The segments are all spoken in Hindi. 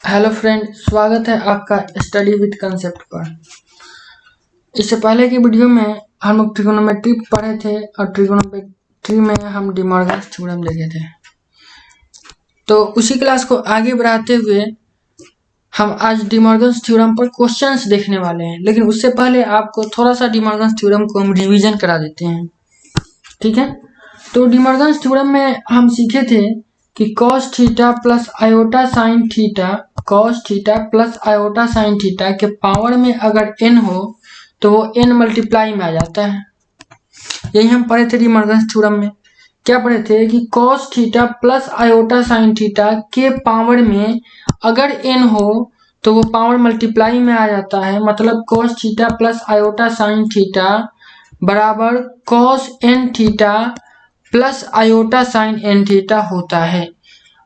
हेलो फ्रेंड, स्वागत है आपका स्टडी विद कंसेप्ट पर। इससे पहले की वीडियो में हम लोग ट्रिगोनोमेट्री पढ़े थे और ट्रिगोनोमेट्री में हम डी मॉर्गन्स थ्योरम देखे थे। तो उसी क्लास को आगे बढ़ाते हुए हम आज डी मॉर्गन्स थ्योरम पर क्वेश्चंस देखने वाले हैं, लेकिन उससे पहले आपको थोड़ा सा डी मॉर्गन्स थ्योरम को हम रिविजन करा देते हैं। ठीक है, तो डी मॉर्गन्स थ्योरम में हम सीखे थे कि cos theta plus iota sine theta, cos theta plus iota sine theta के पावर में अगर n हो तो वो n मल्टीप्लाई में आ जाता है। यही हम पढ़े थे डी मॉर्गन्स थ्योरम में। क्या पढ़े थे कि cos theta plus iota sine theta के पावर में अगर n हो तो वो पावर मल्टीप्लाई में आ जाता है। मतलब cos theta plus iota sine theta बराबर cos n theta plus iota sine n theta होता है।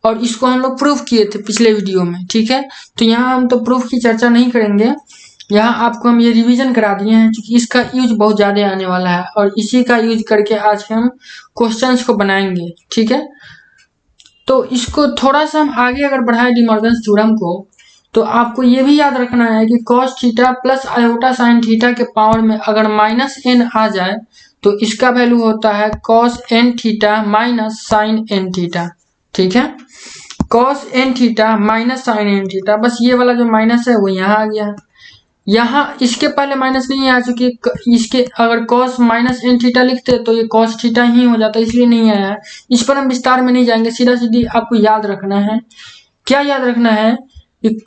और इसको हम लोग प्रूफ किए थे पिछले वीडियो में। ठीक है, तो यहाँ हम तो प्रूफ की चर्चा नहीं करेंगे, यहाँ आपको हम ये रिवीजन करा दिए हैं क्योंकि इसका यूज बहुत ज्यादा आने वाला है और इसी का यूज करके आज हम क्वेश्चंस को बनाएंगे। ठीक है, तो इसको थोड़ा सा हम आगे अगर बढ़ाएं डी मॉर्गन्स थ्योरम को, तो आपको ये भी याद रखना है कि cos theta plus iota sine theta के पावर में अगर माइनस n आ जाए तो इसका वैल्यू होता है cos n theta minus sine n theta. ठीक है, cos n theta minus sine n theta, बस ये वाला जो माइनस है वो यहाँ आ गया है। यहाँ इसके पहले माइनस नहीं आ चुकी, इसके अगर cos माइनस n थीटा लिखते तो ये cos थीटा ही हो जाता, इसलिए नहीं आया है। इस पर हम विस्तार में नहीं जाएंगे, सीधा सीधी आपको याद रखना है। क्या याद रखना है कि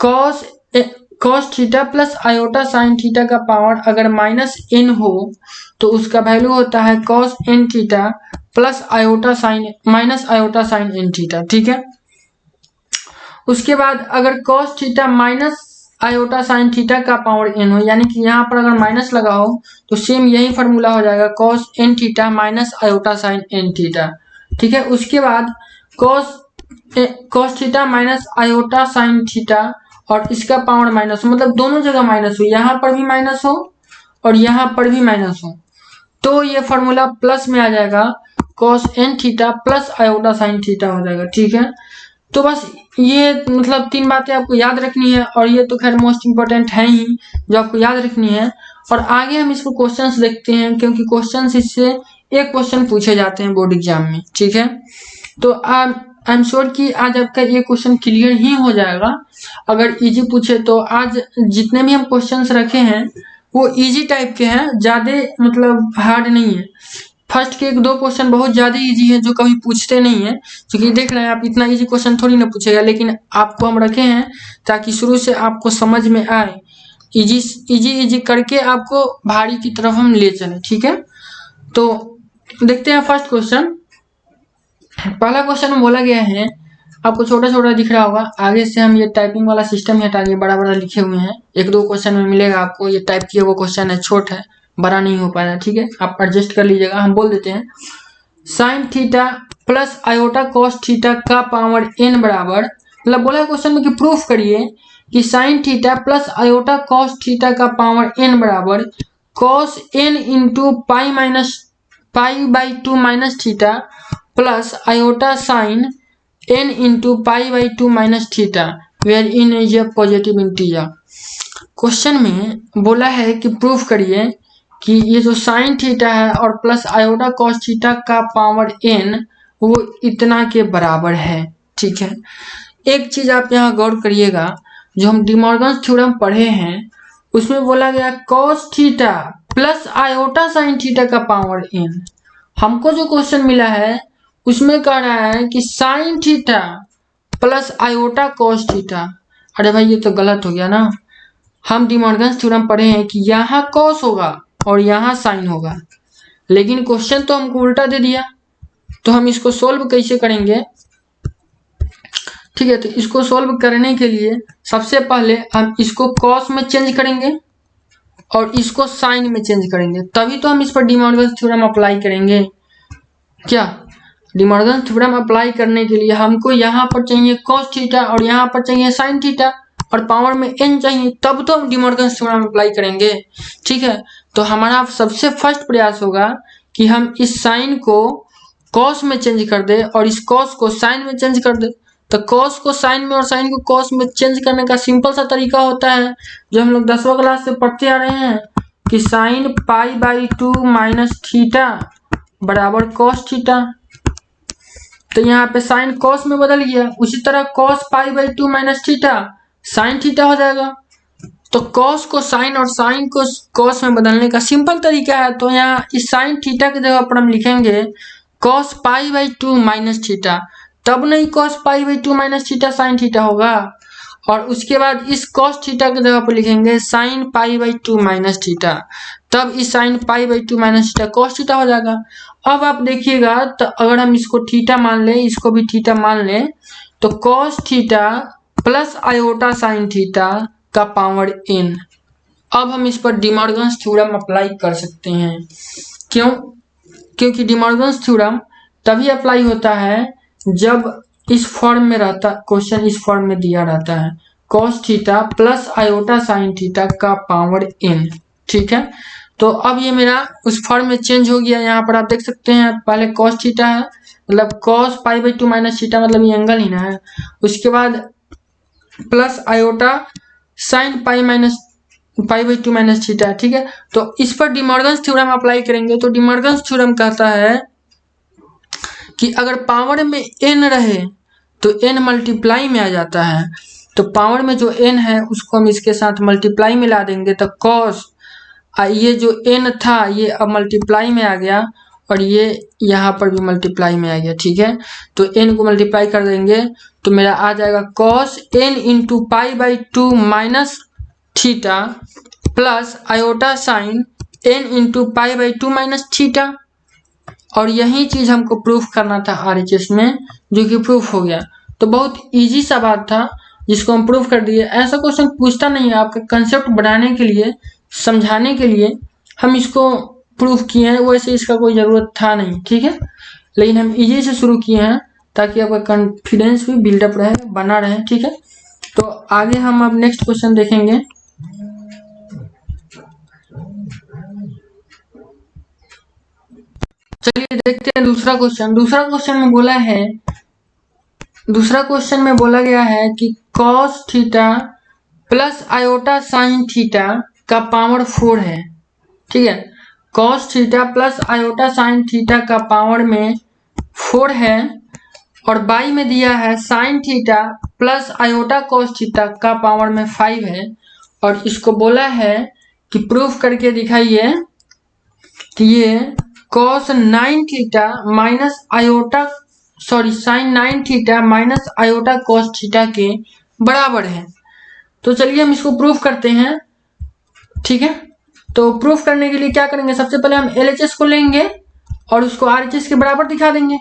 cos theta plus iota sine theta का पावर अगर माइनस n हो तो उसका वैल्यू होता है cos n theta plus iota sign minus iota sine n theta. ठीक है, उसके बाद अगर cos theta minus iota sine theta का पावर n हो, यानी कि यहाँ पर अगर माइनस लगा हो तो सेम यही फॉर्मूला हो जाएगा cos n theta minus iota sine n theta. ठीक है, उसके बाद cos theta minus iota sine theta और इसका पावर माइनस हो, मतलब दोनों जगह माइनस हो, यहाँ पर भी माइनस हो और यहाँ पर भी माइनस हो, तो ये फॉर्मूला प्लस में आ जाएगा, cos n theta plus iota sine theta हो जाएगा। ठीक है, तो बस ये मतलब तीन बातें आपको याद रखनी है और ये तो खैर मोस्ट इंपॉर्टेंट है ही जो आपको याद रखनी है। और आगे हम इसको क्वेश्चंस देखते हैं क्योंकि क्वेश्चंस इससे एक क्वेश्चन पूछे जाते हैं बोर्ड एग्जाम में। ठीक है, तो आई एम श्योर कि आज आपका ये क्वेश्चन क्लियर ही हो जाएगा। अगर इजी पूछे तो आज जितने भी हम क्वेश्चंस रखे हैं वो इजी टाइप के हैं, ज्यादा मतलब हार्ड नहीं है। फर्स्ट के एक दो क्वेश्चन बहुत ज्यादा इजी है जो कभी पूछते नहीं है, क्योंकि देख रहे हैं आप इतना इजी क्वेश्चन थोड़ी ना पूछेगा, लेकिन आपको हम रखे हैं ताकि शुरू से आपको समझ में आए, इजी इजी इजी करके आपको भारी की तरफ हम ले चले। ठीक है, तो देखते हैं फर्स्ट क्वेश्चन। पहला क्वेश्चन में बोला गया है, आपको छोटा छोटा दिख रहा होगा, आगे से हम ये टाइपिंग वाला सिस्टम हटा के बड़ा बड़ा लिखे हुए हैं। एक दो क्वेश्चन में मिलेगा आपको, ये टाइप किया वो क्वेश्चन है, छोटा है, बड़ा नहीं हो पाया। ठीक है, आप एडजस्ट कर लीजिएगा। हम बोल देते हैं sign theta plus iota cos theta का पावर n बराबर, मतलब बोला है क्वेश्चन में कि प्रूफ करिए कि sine theta plus iota cos theta का पावर n बराबर cos n into pi minus pi by 2 minus theta plus iota sine n into pi by 2 minus theta where n is a positive integer. Question में बोला है कि प्रूफ करिए कि ये जो साइन थीटा है और प्लस आयोटा कॉस थीटा का पावर n वो इतना के बराबर है। ठीक है, एक चीज आप यहाँ गौर करिएगा, जो हम डी मॉर्गन्स थ्योरम पढ़े हैं उसमें बोला गया cos theta plus iota sine theta का पावर n। हमको जो क्वेश्चन मिला है उसमें कह रहा है कि sine theta plus iota cos theta. अरे भाई ये तो गलत हो गया ना, हम डी मॉर्गन्स थ्योरम पढ़े हैं कि यहाँ कॉस होगा और यहाँ साइन होगा, लेकिन क्वेश्चन तो हमको उल्टा दे दिया, तो हम इसको सोल्व कैसे करेंगे। ठीक है, तो इसको सोल्व करने के लिए सबसे पहले हम इसको कॉस में चेंज करेंगे और इसको साइन में चेंज करेंगे, तभी तो हम इस पर डी मॉर्गन्स थ्योरम अप्लाई करेंगे। क्या डी मॉर्गन्स थ्योरम अप्लाई करने के लिए हमको यहाँ पर चाहिए कॉस थीटा और यहाँ पर चाहिए साइन थीटा और पावर में n चाहिए, तब तो हम डी मॉर्गन्स थ्योरम अप्लाई करेंगे। ठीक है, तो हमारा सबसे फर्स्ट प्रयास होगा कि हम इस साइन को कॉस में चेंज कर दे और इस कॉस को साइन में चेंज कर दे, तो कॉस को साइन में और साइन को कॉस में चेंज करने का सिंपल सा तरीका होता है जो हम लोग 10वीं क्लास से पढ़ते आ रहे हैं कि sine pi by 2 minus theta बराबर कॉस थीटा। तो यहाँ पे साइन कॉस में बदल गया, उसी तरह cos pi by 2 minus theta sine theta हो जाएगा। तो कॉस को साइन और साइन को कॉस में बदलने का सिंपल तरीका है। तो यहाँ इस साइन थीटा की जगह पर हम लिखेंगे cos pi by 2 minus theta, तब नहीं cos pi by 2 minus theta sine theta होगा। और उसके बाद इस कॉस थीटा की जगह पर लिखेंगे sine pi by 2 minus theta, तब इस sine pi by 2 minus theta cos theta हो जाएगा। अब आप देखिएगा तो अगर हम इसको थीटा मान लें, इसको भी थीटा मान लें, तो cos theta plus iota sine theta का पावर n। अब हम इस पर डिमॉर्गन्स थ्योरम अप्लाई कर सकते हैं। क्यों? क्योंकि डिमॉर्गन्स थ्योरम तभी अप्लाई होता है जब इस फॉर्म में रहता, क्वेश्चन इस फॉर्म में दिया रहता है cos theta plus iota sine theta का पावर n। ठीक है, तो अब ये मेरा उस फॉर्म में चेंज हो गया। यहाँ पर आप देख सकते हैं पहले कॉस थीटा है, मतलब cos pi by 2 minus theta, मतलब ये एंगल ही ना है। उसके बाद plus iota sine pi by 2 minus theta. ठीक है, तो इस पर डिमॉर्गन्स थ्योरम अप्लाई करेंगे। तो डिमॉर्गन्स थ्योरम कहता है कि अगर पावर में n रहे तो n मल्टीप्लाई में आ जाता है। तो पावर में जो n है उसको हम इसके साथ मल्टीप्लाई में ला देंगे, तो कॉस ये जो n था ये अब मल्टीप्लाई में आ गया और ये यहाँ पर भी मल्टीप्लाई में आ गया। ठीक है, तो n को मल्टीप्लाई कर देंगे तो मेरा आ जाएगा cos n into pi by 2 minus theta plus iota sine n into pi by 2 minus theta. और यही चीज हमको प्रूफ करना था RHS में, जो कि प्रूफ हो गया। तो बहुत इजी सा बात था जिसको हम प्रूफ कर दिए। ऐसा क्वेश्चन पूछता नहीं है, आपका कंसेप्ट बनाने के लिए, समझाने के लिए हम इसको प्रूफ किए हैं। वैसे इसका कोई ज़रूरत था नहीं, ठीक है, लेकिन हम इजी से शुरू किए हैं ताकि आपका कॉन्फिडेंस भी बिल्डअप रहे, बना रहे। ठीक है, तो आगे हम अब नेक्स्ट क्वेश्चन देखेंगे। चलिए देखते हैं दूसरा क्वेश्चन। दूसरा क्वेश्चन में बोला गया है कि cos theta plus iota sine theta का पावर 4 है। ठीक है, cos theta plus iota sine theta का पावर में 4 है और बाई में दिया है sign theta plus iota cos theta का पावर में 5 है। और इसको बोला है कि प्रूफ करके दिखाइए कि ये cos 9 theta minus iota sine 9 theta minus iota cos theta के बराबर है। तो चलिए हम इसको प्रूफ करते हैं। ठीक है, तो प्रूफ करने के लिए क्या करेंगे, सबसे पहले हम LHS को लेंगे और उसको RHS के बराबर दिखा देंगे।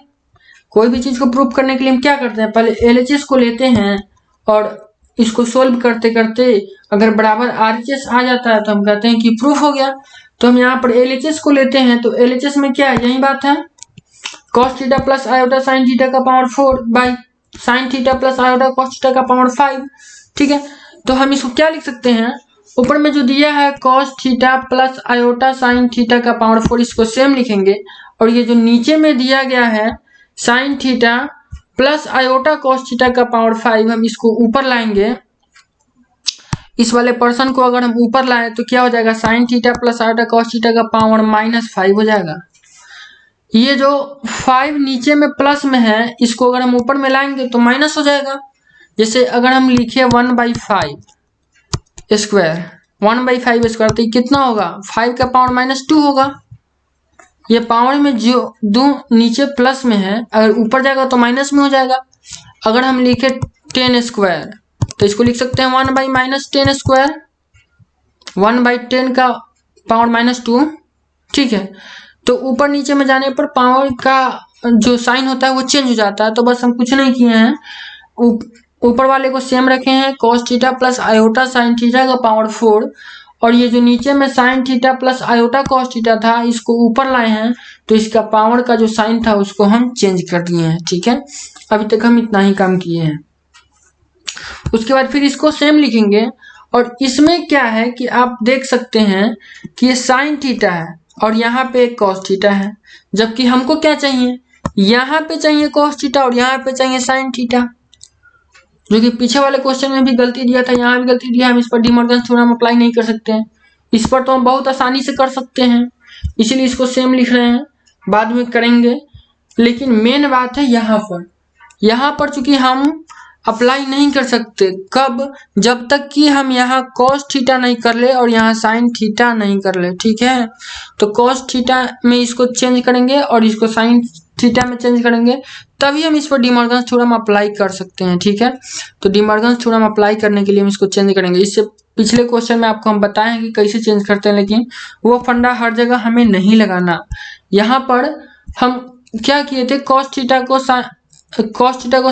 कोई भी चीज को प्रूफ करने के लिए हम क्या करते हैं, पहले LHS को लेते हैं और इसको सोल्व करते करते अगर बराबर RHS आ जाता है तो हम कहते हैं कि प्रूफ हो गया। तो हम यहाँ पर LHS को लेते हैं, तो LHS में क्या है, यही बात है, cos theta plus iota sine theta का power 4 by sine theta plus iota cos theta का पावर 5। ठीक है, तो हम इसको क्या लिख सकते हैं, ऊपर में जो दिया है cos theta plus iota sine theta का पावर 4, इसको सेम लिखेंगे। और ये जो नीचे में दिया गया है sign theta plus iota cos theta का पावर 5, हम इसको ऊपर लाएंगे। इस वाले पर्सन को अगर हम ऊपर लाए तो क्या हो जाएगा, sign theta plus iota cos theta का पावर -5 हो जाएगा। ये जो 5 नीचे में प्लस में है, इसको अगर हम ऊपर में लाएंगे तो माइनस हो जाएगा। जैसे अगर हम लिखे 1/5 स्क्वायर, 1/5 स्क्वायर तो कितना होगा, 5 का पावर -2 होगा। ये पावर में जो दो नीचे प्लस में है, अगर ऊपर जाएगा तो माइनस में हो जाएगा। अगर हम लिखे 10 स्क्वायर तो इसको लिख सकते हैं 1/-10 स्क्वायर, 1/10 का पावर -2। ठीक है, तो ऊपर नीचे में जाने पर पावर का जो साइन होता है वो चेंज हो जाता है। तो बस हम कुछ नहीं किए हैं, ऊपर वाले को सेम रखे हैं, cos theta plus iota sine theta का पावर 4, और ये जो नीचे में sign theta plus iota cos theta था इसको ऊपर लाए हैं, तो इसका पावर का जो साइन था उसको हम चेंज कर दिए हैं। ठीक है, अभी तक हम इतना ही काम किए हैं। उसके बाद फिर इसको सेम लिखेंगे, और इसमें क्या है कि आप देख सकते हैं कि ये साइन थीटा है और यहाँ पे एक cos थीटा है, जबकि हमको क्या चाहिए, यहाँ पे चाहिए cos थीटा और यहाँ पे चाहिए साइन थीटा। जो कि पीछे वाले क्वेश्चन में भी गलती दिया था, यहाँ भी गलती दिया। हम इस पर डी मॉर्गन्स थ्योरम अप्लाई नहीं कर सकते हैं। इस पर तो हम बहुत आसानी से कर सकते हैं, इसीलिए इसको सेम लिख रहे हैं, बाद में करेंगे। लेकिन मेन बात है यहाँ पर चूंकि हम अप्लाई नहीं कर सकते। कब? जब तक कि हम यहाँ कॉस थीटा नहीं कर ले और यहाँ साइन थीटा नहीं कर ले। ठीक है, तो कॉस थीटा में इसको चेंज करेंगे और इसको साइन थीटा में चेंज करेंगे, तभी हम इस पर डी मॉर्गन्स थ्योरम अप्लाई कर सकते हैं। ठीक है, तो डी मॉर्गन्स थ्योरम अप्लाई करने के लिए हम इसको चेंज करेंगे। इससे पिछले क्वेश्चन में आपको हम बताएं कि कैसे चेंज करते हैं, लेकिन वो फंडा हर जगह हमें नहीं लगाना। यहाँ पर हम क्या किए थे, कॉस थीटा को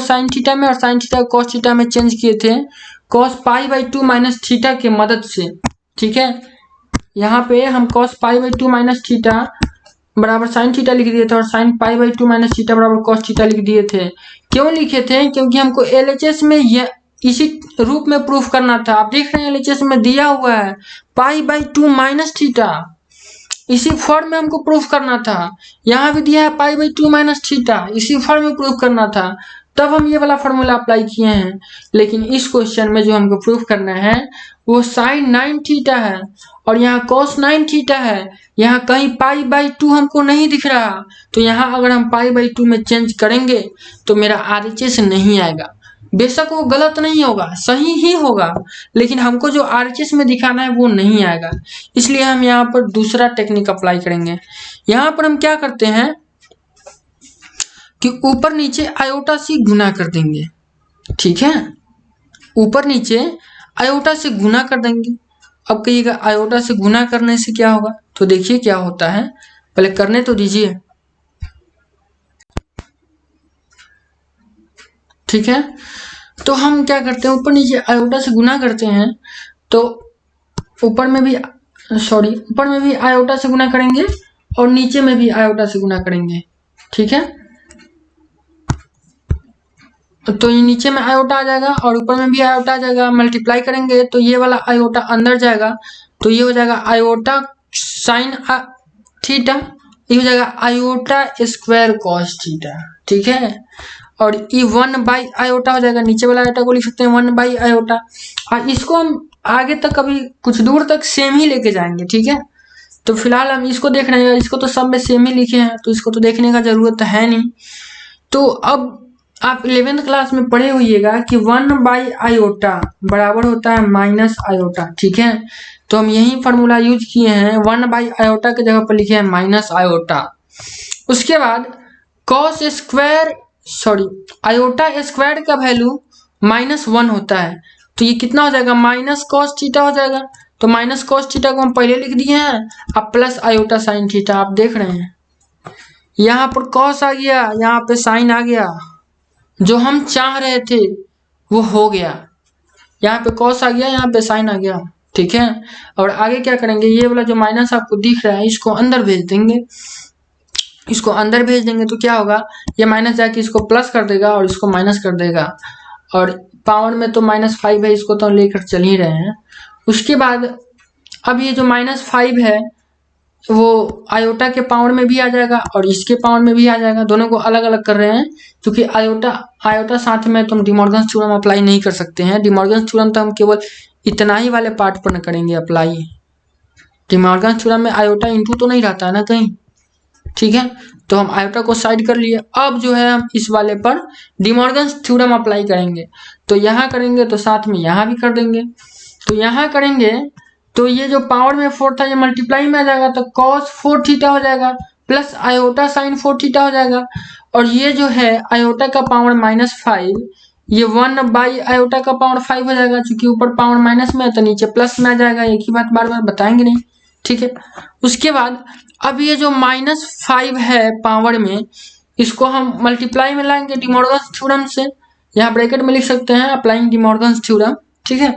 साइन थीटा में और साइन थीटा को कॉस थीटा में चेंज किए थे cos pi by 2 minus theta के मदद से। ठीक है, यहाँ पे हम cos pi by 2 minus theta बराबर साइन थीटा लिख दिए थे और sine pi by 2 minus theta बराबर कॉस थीटा लिख दिए थे। क्यों लिखे थे? क्योंकि हमको एलएचएस में ये इसी रूप में प्रूफ करना था। आप देख रहे हैं एलएचएस में दिया हुआ है पाई बाई 2 माइनस थीटा, इसी फॉर्म में हमको प्रूफ करना था। यहाँ भी दिया है पाई बाई 2 माइनस थीटा, इसी फॉर्म में प्रूफ करना था, तब हम ये वाला फॉर्मूला अप्लाई किए हैं। लेकिन इस क्वेश्चन में जो हमको प्रूफ करना है वो साइन 9 थीटा है और यहाँ कॉस 9 थीटा है। यहाँ कहीं पाई बाई 2 हमको नहीं दिख रहा, तो यहाँ अगर हम पाई बाई 2 में चेंज करेंगे तो मेरा आरएचएस नहीं आएगा। बेशक वो गलत नहीं होगा, सही ही होगा, लेकिन हमको जो आरएचएस में दिखाना है वो नहीं आएगा। इसलिए हम यहाँ पर दूसरा टेक्निक अप्लाई करेंगे। यहाँ पर हम क्या करते हैं कि ऊपर नीचे आयोटा से गुना कर देंगे। ठीक है, ऊपर नीचे आयोटा से गुना कर देंगे। अब कहिएगा आयोटा से गुना करने से क्या होगा, तो देखिए क्या होता है, पहले करने तो दीजिए। ठीक है, तो हम क्या करते हैं, ऊपर नीचे आयोटा से गुना करते हैं, तो ऊपर में भी आयोटा से गुना करेंगे और नीचे में भी आयोटा से गुना करेंगे। ठीक है, तो ये नीचे में आयोटा आ जाएगा और ऊपर में भी आयोटा आ जाएगा। मल्टीप्लाई करेंगे तो ये वाला आयोटा अंदर जाएगा, तो ये हो जाएगा आयोटा साइन थीटा, ये हो जाएगा आयोटा स्क्वायर कॉस थीटा। ठीक है, और ये 1 बाई आयोटा हो जाएगा, नीचे वाला आयोटा को लिख सकते हैं 1 बाई आयोटा। और इसको हम आगे तक कभी कुछ दूर तक सेम ही लेके जाएंगे। ठीक है, तो फिलहाल हम इसको देख रहे हैं, इसको तो सब में सेम ही लिखे हैं, तो इसको तो देखने का जरूरत है नहीं। तो अब आप 11th क्लास में पढ़े होइएगा कि 1 बाई आयोटा बराबर होता है माइनस आयोटा। ठीक है, तो हम यही फार्मूला यूज किए हैं, 1 बाई आयोटा के जगह पर लिखे हैं माइनस आयोटा। उसके बाद कॉस स्क्वायर आयोटा स्क्वायर का वैल्यू -1 होता है, तो ये कितना हो जाएगा, माइनस कॉस थीटा हो जाएगा। तो माइनस कॉस थीटा को हम पहले लिख दिए हैं, अब प्लस आयोटा साइन थीटा। आप देख रहे हैं यहाँ पर कॉस आ गया, यहाँ पे साइन आ गया, जो हम चाह रहे थे वो हो गया। यहाँ पे कॉस आ गया, यहाँ पे साइन आ गया। ठीक है, और आगे क्या करेंगे, ये वाला जो माइनस आपको दिख रहा है इसको अंदर भेज देंगे। इसको अंदर भेज देंगे तो क्या होगा, ये माइनस जाके इसको प्लस कर देगा और इसको माइनस कर देगा, और पावर में तो -5 है, इसको तो लेकर चल ही रहे हैं। उसके बाद अब ये जो -5 है वो आयोटा के पावर में भी आ जाएगा और इसके पावर में भी आ जाएगा, दोनों को अलग अलग कर रहे हैं क्योंकि आयोटा साथ में तुम डी मॉर्गन्स थ्योरम अप्लाई नहीं कर सकते हैं। डी मॉर्गन्स थ्योरम तो हम केवल इतना ही वाले पार्ट पर न करेंगे अप्लाई। डी मॉर्गन्स थ्योरम में आयोटा इंटू तो नहीं रहता है ना कहीं। ठीक है, तो हम आयोटा को साइड कर लिए। अब जो है हम इस वाले पर डी मॉर्गन्स थ्योरम अप्लाई करेंगे, तो यहाँ करेंगे तो साथ में यहाँ भी कर देंगे। तो यहाँ करेंगे तो ये जो पावर में 4 था ये मल्टीप्लाई में आ जाएगा, तो cos 4 थीटा हो जाएगा प्लस आयोटा साइन 4 थीटा हो जाएगा। और ये जो है आयोटा का पावर -5, ये 1 बाई आयोटा का पावर 5 हो जाएगा, क्योंकि ऊपर पावर माइनस में है तो नीचे प्लस में आ जाएगा। एक ही बात बार बार बताएंगे नहीं। ठीक है, उसके बाद अब ये जो -5 है पावर में, इसको हम मल्टीप्लाई में लाएंगे डी मॉर्गन्स थ्योरम से। यहाँ ब्रैकेट में लिख सकते हैं अप्लाइंग डी मॉर्गन्स थ्योरम। ठीक है,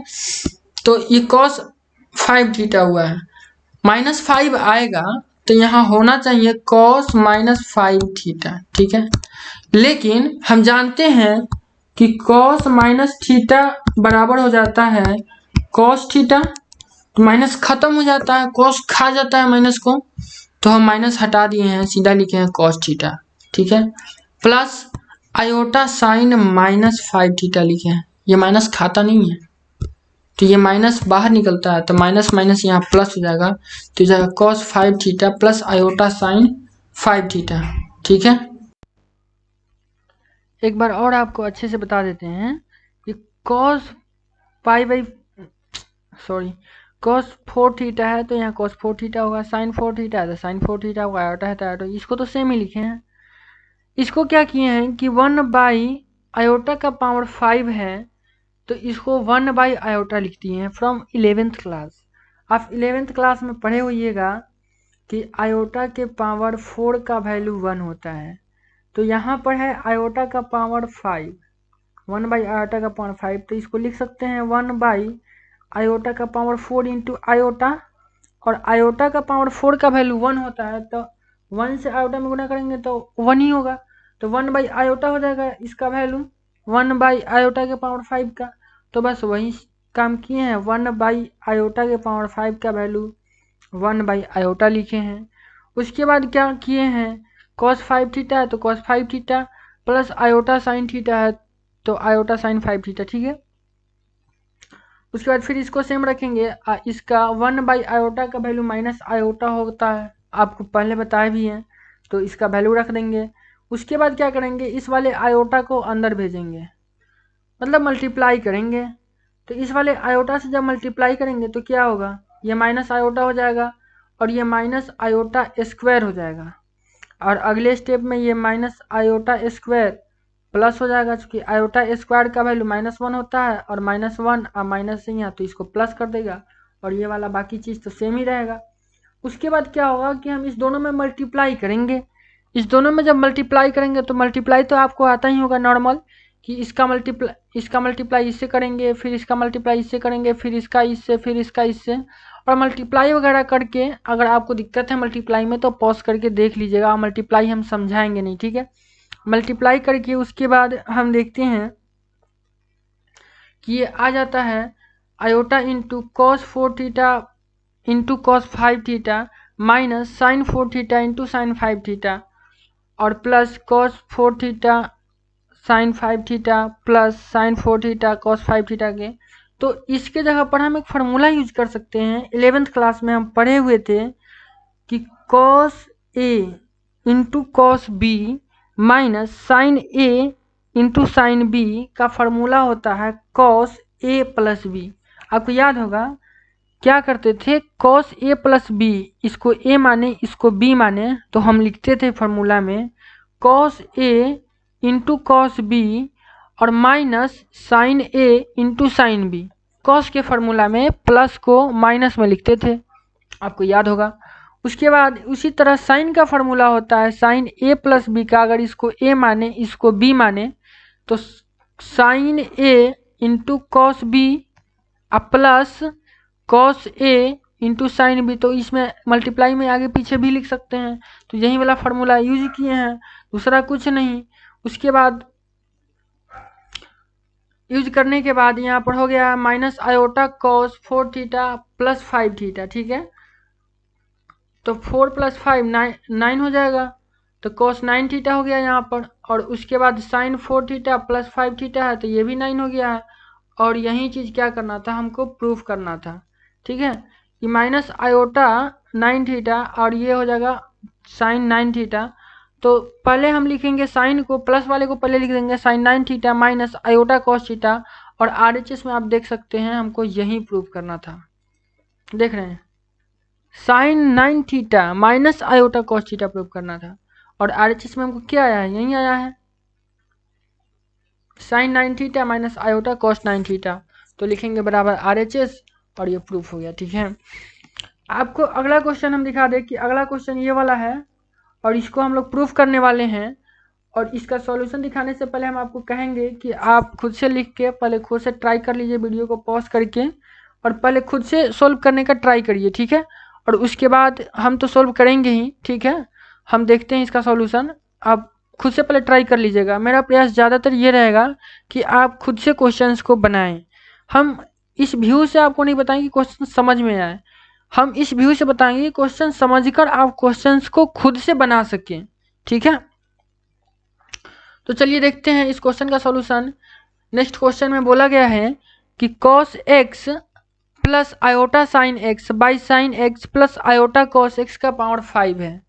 तो ये cos 5 थीटा हुआ है, -5 आएगा तो यहाँ होना चाहिए cos -5 थीटा। ठीक है, लेकिन हम जानते हैं कि cos थीटा बराबर हो जाता है cos थीटा, तो माइनस खत्म हो जाता है, cos खा जाता है माइनस को, तो हम माइनस हटा दिए हैं, सीधा लिखे हैं cos थीटा। ठीक है, प्लस आयोटा साइन -5 थीटा लिखे हैं। ये माइनस खाता नहीं है, तो ये माइनस बाहर निकलता है, तो माइनस माइनस यहाँ प्लस हो जाएगा, तो ये जाएगा cos 5 theta plus iota sign 5 theta. ठीक है, एक बार और आपको अच्छे से बता देते हैं कि cos pi by cos 4 theta है तो यहाँ cos 4 थीटा होगा, sin 4 थीटा है तो sin 4 थीटा होगा, आयोटा है तो आयोटा, इसको तो सेम ही लिखे हैं। इसको क्या किए हैं कि 1 बाई आयोटा का पावर 5 है तो इसको 1 बाई आयोटा लिख दिए हैं फ्रॉम 11th क्लास। आप 11th क्लास में पढ़े होइएगा कि आयोटा के पावर 4 का वैल्यू 1 होता है, तो यहाँ पर है आयोटा का पावर 5, 1 बाई आयोटा का पावर 5, तो इसको लिख सकते हैं 1 बाई आयोटा का पावर 4 इंटू आयोटा, और आयोटा का पावर 4 का वैल्यू 1 होता है, तो 1 से आयोटा में गुणा करेंगे तो 1 ही होगा, तो 1 बाई आयोटा हो जाएगा इसका वैल्यू 1 बाई आयोटा के पावर 5 का। तो बस वही काम किए हैं, 1 बाई आयोटा के पावर 5 का वैल्यू 1 बाई आयोटा लिखे हैं। उसके बाद क्या किए हैं, cos 5 थीटा है तो cos 5 theta plus iota sine theta है तो आयोटा साइन 5 थीटा। ठीक है, उसके बाद फिर इसको सेम रखेंगे, इसका 1 बाई आयोटा का वैल्यू माइनस आयोटा होता है, आपको पहले बताए भी हैं, तो इसका वैल्यू रख देंगे। उसके बाद क्या करेंगे, इस वाले आयोटा को अंदर भेजेंगे, मतलब मल्टीप्लाई करेंगे, तो इस वाले आयोटा से जब मल्टीप्लाई करेंगे तो क्या होगा, ये माइनस आयोटा हो जाएगा और ये माइनस आयोटा स्क्वायर हो जाएगा, और अगले स्टेप में ये माइनस आयोटा स्क्वायर प्लस हो जाएगा, क्योंकि आयोटा स्क्वायर का वैल्यू -1 होता है और -1 और माइनस यहाँ तो इसको प्लस कर देगा, और ये वाला बाकी चीज़ तो सेम ही रहेगा। उसके बाद क्या होगा कि हम इस दोनों में मल्टीप्लाई करेंगे, इस दोनों में जब मल्टीप्लाई करेंगे तो मल्टीप्लाई तो आपको आता ही होगा नॉर्मल, कि इसका मल्टीप्लाई इससे करेंगे, फिर इसका मल्टीप्लाई इससे करेंगे, फिर इसका इससे, फिर इसका इससे, और मल्टीप्लाई वगैरह करके अगर आपको दिक्कत है मल्टीप्लाई में तो पॉज करके देख लीजिएगा, मल्टीप्लाई हम समझाएंगे नहीं। ठीक है, मल्टीप्लाई करके उसके बाद हम देखते हैं कि ये आ जाता है iota into cos 4 theta into cos 5 theta minus sine 4 theta into sine 5 theta और plus cos 4 theta sine 5 theta plus sine 4 theta cos 5 theta के। तो इसके जगह पर हम एक फार्मूला यूज कर सकते हैं, 11th क्लास में हम पढ़े हुए थे कि cos A into cos B minus sine A into sine B का फार्मूला होता है कॉस ए प्लस बी। आपको याद होगा क्या करते थे, कॉस ए प्लस बी, इसको ए माने इसको बी माने, तो हम लिखते थे फार्मूला में cos A into cos B और minus sine A into sine B. Cos के फार्मूला में प्लस को माइनस में लिखते थे, आपको याद होगा। उसके बाद उसी तरह साइन का फार्मूला होता है साइन ए प्लस बी का, अगर इसको ए माने इसको बी माने तो sine A into cos B plus cos A into sine B, तो इसमें मल्टीप्लाई में आगे पीछे भी लिख सकते हैं, तो यही वाला फार्मूला यूज किए हैं, दूसरा कुछ नहीं। उसके बाद यूज करने के बाद यहाँ पर हो गया minus iota cos 4 theta plus 5 theta. ठीक है, तो 4 + 5 9 हो जाएगा, तो cos 9 थीटा हो गया यहाँ पर, और उसके बाद साइन 4 थीटा प्लस 5 थीटा है तो ये भी 9 हो गया है, और यही चीज़ क्या करना था हमको प्रूफ करना था। ठीक है, कि माइनस आयोटा 9 थीटा और ये हो जाएगा साइन 9 थीटा, तो पहले हम लिखेंगे साइन को, प्लस वाले को पहले लिख देंगे sine 9 theta minus iota cos theta, और RHS में आप देख सकते हैं हमको यही प्रूफ करना था, देख रहे हैं sine 9 theta minus iota cos theta prove करना था, और RHS में हमको क्या आया है, यही आया है sine 9 theta minus iota cos 9 theta, तो लिखेंगे बराबर RHS और ये प्रूफ हो गया। ठीक है, आपको अगला क्वेश्चन हम दिखा दें कि अगला क्वेश्चन ये वाला है और इसको हम लोग प्रूफ करने वाले हैं, और इसका सॉल्यूशन दिखाने से पहले हम आपको कहेंगे कि आप खुद से लिख के पहले खुद से ट्राई कर लीजिए, वीडियो को पॉज करके और पहले खुद से सोल्व करने का ट्राई करिए। ठीक है, और उसके बाद हम तो सोल्व करेंगे ही। ठीक है, हम देखते हैं इसका सॉल्यूशन, आप खुद से पहले ट्राई कर लीजिएगा। मेरा प्रयास ज़्यादातर ये रहेगा कि आप खुद से क्वेश्चंस को बनाएं। हम इस व्यू से आपको नहीं बताएंगे क्वेश्चन समझ में आए, हम इस व्यू से बताएंगे क्वेश्चन समझकर आप क्वेश्चंस को खुद से बना सकें। ठीक है, तो चलिए देखते हैं इस क्वेश्चन का सॉल्यूशन। नेक्स्ट क्वेश्चन में बोला गया है कि cos x plus iota sign x by sine x plus iota cos x का पावर 5 है,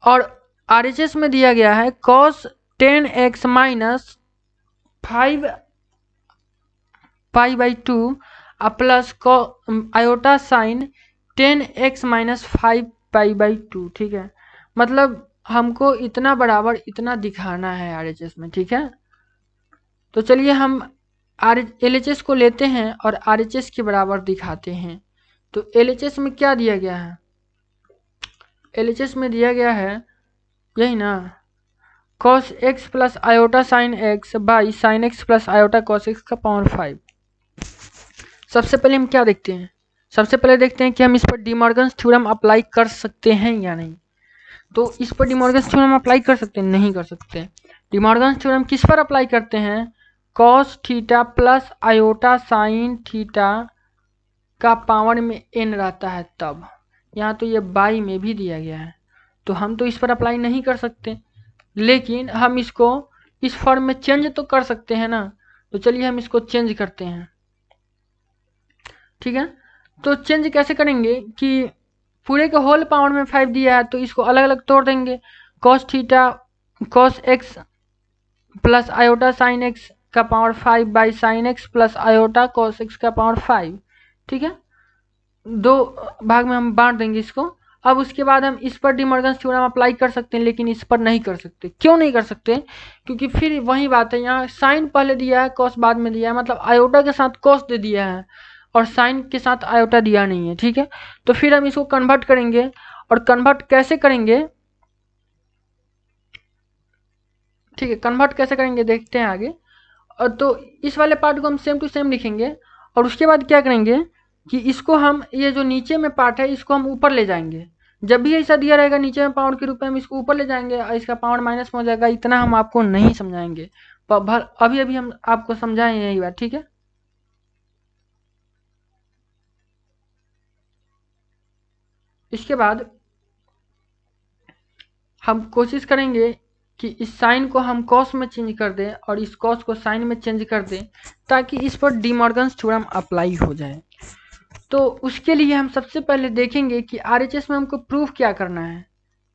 और RHS में दिया गया है cos 10x minus 5 pi by 2 plus iota sign 10x minus 5 pi by 2। ठीक है, मतलब हमको इतना बराबर इतना दिखाना है RHS में। ठीक है, तो चलिए हम LHS को लेते हैं और RHS के बराबर दिखाते हैं। तो LHS में क्या दिया गया है? LHS में दिया गया है यही ना, cos x plus iota sign x by sine x plus iota cos x का पावर 5। सबसे पहले हम क्या देखते हैं? सबसे पहले देखते हैं कि हम इस पर डी मॉर्गन्स थ्योरम अप्लाई कर सकते हैं या नहीं। तो इस पर डी मॉर्गन्स थ्योरम अप्लाई कर सकते हैं? नहीं कर सकते। डी मॉर्गन्स थ्योरम किस पर अप्लाई करते हैं? cos theta plus iota sine theta का पावर में n रहता है तब। यहाँ तो ये बाई में भी दिया गया है, तो हम तो इस पर अप्लाई नहीं कर सकते, लेकिन हम इसको इस फॉर्म में चेंज तो कर सकते हैं ना। तो चलिए हम इसको चेंज करते हैं। ठीक है, तो चेंज कैसे करेंगे कि पूरे के होल पावर में 5 दिया है तो इसको अलग अलग तोड़ देंगे। cos theta cos x plus iota sign x का power 5 by sine x plus iota cos x का पावर 5। ठीक है, दो भाग में हम बांट देंगे इसको। अब उसके बाद हम इस पर डी मॉर्गन्स थ्योरम अप्लाई कर सकते हैं, लेकिन इस पर नहीं कर सकते। क्यों नहीं कर सकते? क्योंकि फिर वही बात है, यहाँ साइन पहले दिया है, cos बाद में दिया है, मतलब आयोटा के साथ cos दे दिया है और साइन के साथ आयोटा दिया नहीं है। ठीक है, तो फिर हम इसको कन्वर्ट करेंगे, और कन्वर्ट कैसे करेंगे? ठीक है, कन्वर्ट कैसे करेंगे देखते हैं आगे। और तो इस वाले पार्ट को हम सेम टू सेम लिखेंगे, और उसके बाद क्या करेंगे कि इसको हम ये जो नीचे में पार्ट है इसको हम ऊपर ले जाएंगे। जब भी ऐसा दिया रहेगा नीचे में पावर के रूप में हम इसको ऊपर ले जाएंगे और इसका पावर माइनस में हो जाएगा। इतना हम आपको नहीं समझाएंगे, अभी अभी हम आपको समझाएं यही बात। ठीक है, इसके बाद हम कोशिश करेंगे कि इस साइन को हम कॉस में चेंज कर दें और इस कॉस को साइन में चेंज कर दें, ताकि इस पर डी मॉर्गन्स थ्योरम अप्लाई हो जाए। तो उसके लिए हम सबसे पहले देखेंगे कि RHS में हमको प्रूफ क्या करना है।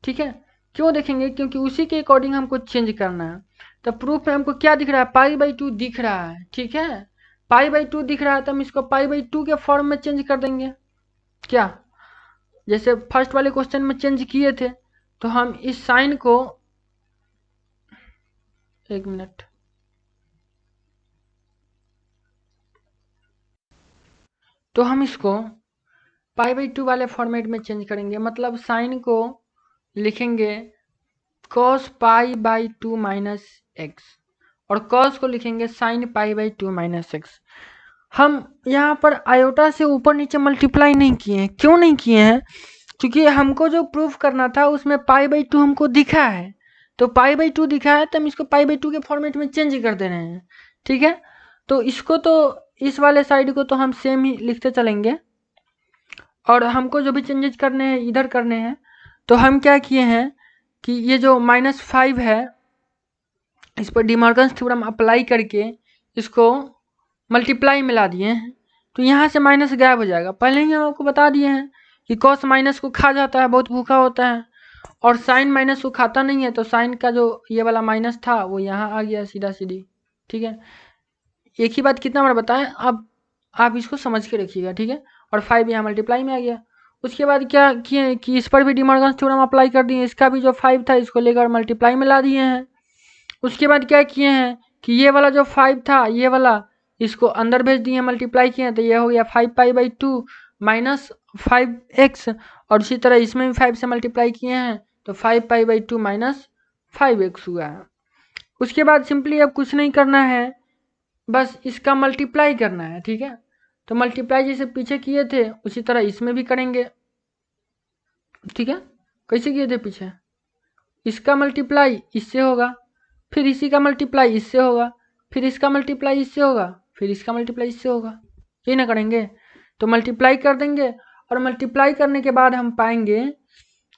ठीक है, क्यों देखेंगे? क्योंकि उसी के अकॉर्डिंग हमको चेंज करना है। तो प्रूफ में हमको क्या दिख रहा है? पाई बाई 2 दिख रहा है। ठीक है, पाई बाई 2 दिख रहा है तो हम इसको पाई बाई 2 के फॉर्म में चेंज कर देंगे। क्या, जैसे फर्स्ट वाले क्वेश्चन में चेंज किए थे, तो हम इस साइन को, एक मिनट, तो हम इसको पाई बाई 2 वाले फॉर्मेट में चेंज करेंगे। मतलब साइन को लिखेंगे cos pi by 2 minus x और cos को लिखेंगे sine pi by 2 minus x. हम यहाँ पर आयोटा से ऊपर नीचे मल्टीप्लाई नहीं किए हैं। क्यों नहीं किए हैं? क्योंकि हमको जो प्रूफ करना था उसमें पाई बाई 2 हमको दिखा है, तो पाई बाई 2 दिखा है तो हम इसको पाई बाई 2 के फॉर्मेट में चेंज कर दे रहे हैं। ठीक है, तो इसको तो इस वाले साइड को तो हम सेम ही लिखते चलेंगे, और हमको जो भी चेंजेस करने हैं इधर करने हैं। तो हम क्या किए हैं कि ये जो -5 है इस पर डी मॉर्गन्स थ्योरम अप्लाई करके इसको मल्टीप्लाई मिला दिए हैं, तो यहाँ से माइनस गायब हो जाएगा। पहले ही हम आपको बता दिए हैं कि कॉस माइनस को खा जाता है, बहुत भूखा होता है, और साइन माइनस को खाता नहीं है। तो साइन का जो ये वाला माइनस था वो यहाँ आ गया सीधा सीधी। ठीक है, एक ही बात कितना बार बताएं, अब आप इसको समझ के रखिएगा। ठीक है, और 5 यहाँ मल्टीप्लाई में आ गया। उसके बाद क्या किए कि इस पर भी डी मॉर्गन्स थ्योरम अप्लाई कर दिए, इसका भी जो 5 था इसको लेकर मल्टीप्लाई में ला दिए हैं। उसके बाद क्या किए हैं कि ये वाला जो 5 था ये वाला इसको अंदर भेज दिए, मल्टीप्लाई किए, तो ये हो गया 5 पाई बाई 2 माइनस 5x, और इसी तरह इसमें भी 5 से मल्टीप्लाई किए हैं तो 5 पाई बाई 2 माइनस 5x हुआ है। उसके बाद सिंपली अब कुछ नहीं करना है, बस इसका मल्टीप्लाई करना है। ठीक है, तो मल्टीप्लाई जैसे पीछे किए थे उसी तरह इसमें भी करेंगे। ठीक है, कैसे किए थे पीछे? इसका मल्टीप्लाई इससे होगा, फिर इसी का मल्टीप्लाई इससे होगा, फिर इसका मल्टीप्लाई इससे होगा, फिर इसका मल्टीप्लाई इससे होगा। ये ना करेंगे? तो मल्टीप्लाई कर देंगे, और मल्टीप्लाई करने के बाद हम पाएंगे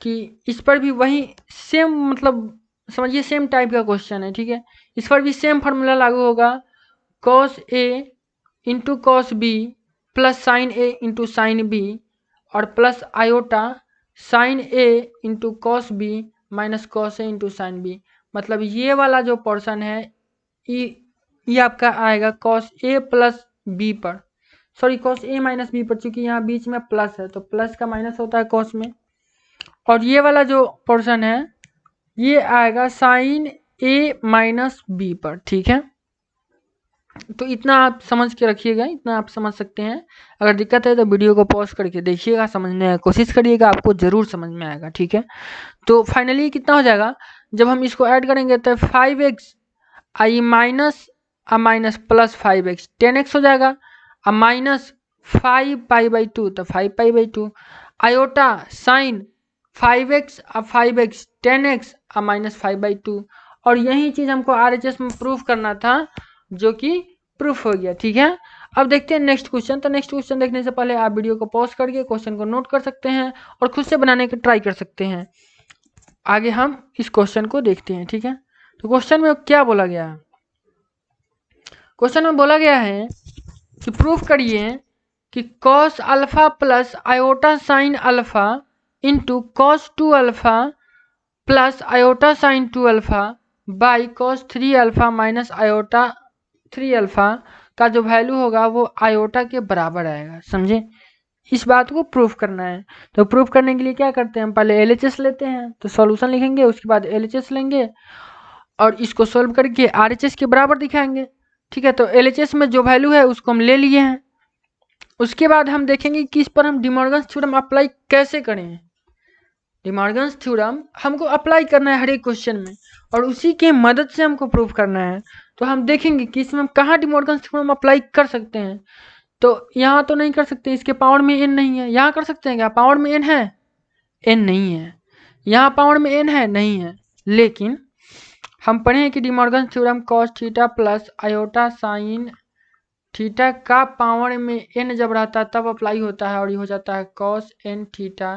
कि इस पर भी वही सेम, मतलब समझिए सेम टाइप का क्वेश्चन है। ठीक है, इस पर भी सेम फार्मूला लागू होगा, cos A into cos B plus sine A into sine B और plus iota sine A into cos B minus cos A into sine B. मतलब ये वाला जो पोर्शन है ये आपका आएगा कॉस ए प्लस बी पर, sorry cos A minus B पर, चूंकि यहाँ बीच में प्लस है तो प्लस का माइनस होता है कॉस में। और ये वाला जो पोर्शन है ये आएगा साइन ए माइनस बी पर। ठीक है, तो इतना आप समझ के रखिएगा, इतना आप समझ सकते हैं। अगर दिक्कत है तो वीडियो को पॉज करके देखिएगा, समझने की कोशिश करिएगा, आपको जरूर समझ में आएगा। ठीक है, तो फाइनली कितना हो जाएगा, जब हम इसको ऐड करेंगे तो 5x आई minus minus plus 5x 10x हो जाएगा, माइनस 5π/2 तो 5π/2 iota sine 5x 5x 10x minus 5/2। और यही चीज़ हमको RHS में प्रूफ करना था, जो कि प्रूफ हो गया। ठीक है, अब देखते हैं नेक्स्ट क्वेश्चन। तो नेक्स्ट क्वेश्चन देखने से पहले आप वीडियो को पॉज करके क्वेश्चन को नोट कर सकते हैं और खुद से बनाने की ट्राई कर सकते हैं। आगे हम इस क्वेश्चन को देखते हैं। ठीक है, तो क्वेश्चन में क्या बोला गया है, क्वेश्चन में बोला गया है कि प्रूफ करिए कि cos alpha plus iota sine alpha into cos 2 alpha plus iota sign 2 alpha by cos 3 alpha minus iota 3 alpha का जो वैल्यू होगा वो आयोटा के बराबर आएगा। समझे, इस बात को प्रूफ करना है। तो प्रूफ करने के लिए क्या करते हैं, हम पहले LHS लेते हैं, तो सॉल्यूशन लिखेंगे, उसके बाद LHS लेंगे और इसको सोल्व करके RHS के बराबर दिखाएंगे। ठीक है, तो LHS में जो वैल्यू है उसको हम ले लिए हैं। उसके बाद हम देखेंगे कि इस पर हम डिमॉर्गन्स थ्योरम अप्लाई कैसे करें। डिमॉर्गन्स थ्योरम हमको अप्लाई करना है हर एक क्वेश्चन में और उसी के मदद से हमको प्रूफ करना है। तो हम देखेंगे कि इसमें हम कहाँ डिमॉर्गन्स थ्योरम अप्लाई कर सकते हैं। तो यहाँ तो नहीं कर सकते, इसके पावर में n नहीं है। यहाँ कर सकते हैं क्या, पावर में n है, n नहीं है। यहाँ पावर में n है, नहीं है। लेकिन हम पढ़े हैं कि De Morgan theorem cos theta plus iota sine theta का पावर में n जब रहता है तब अप्लाई होता है और ये हो जाता है cos n theta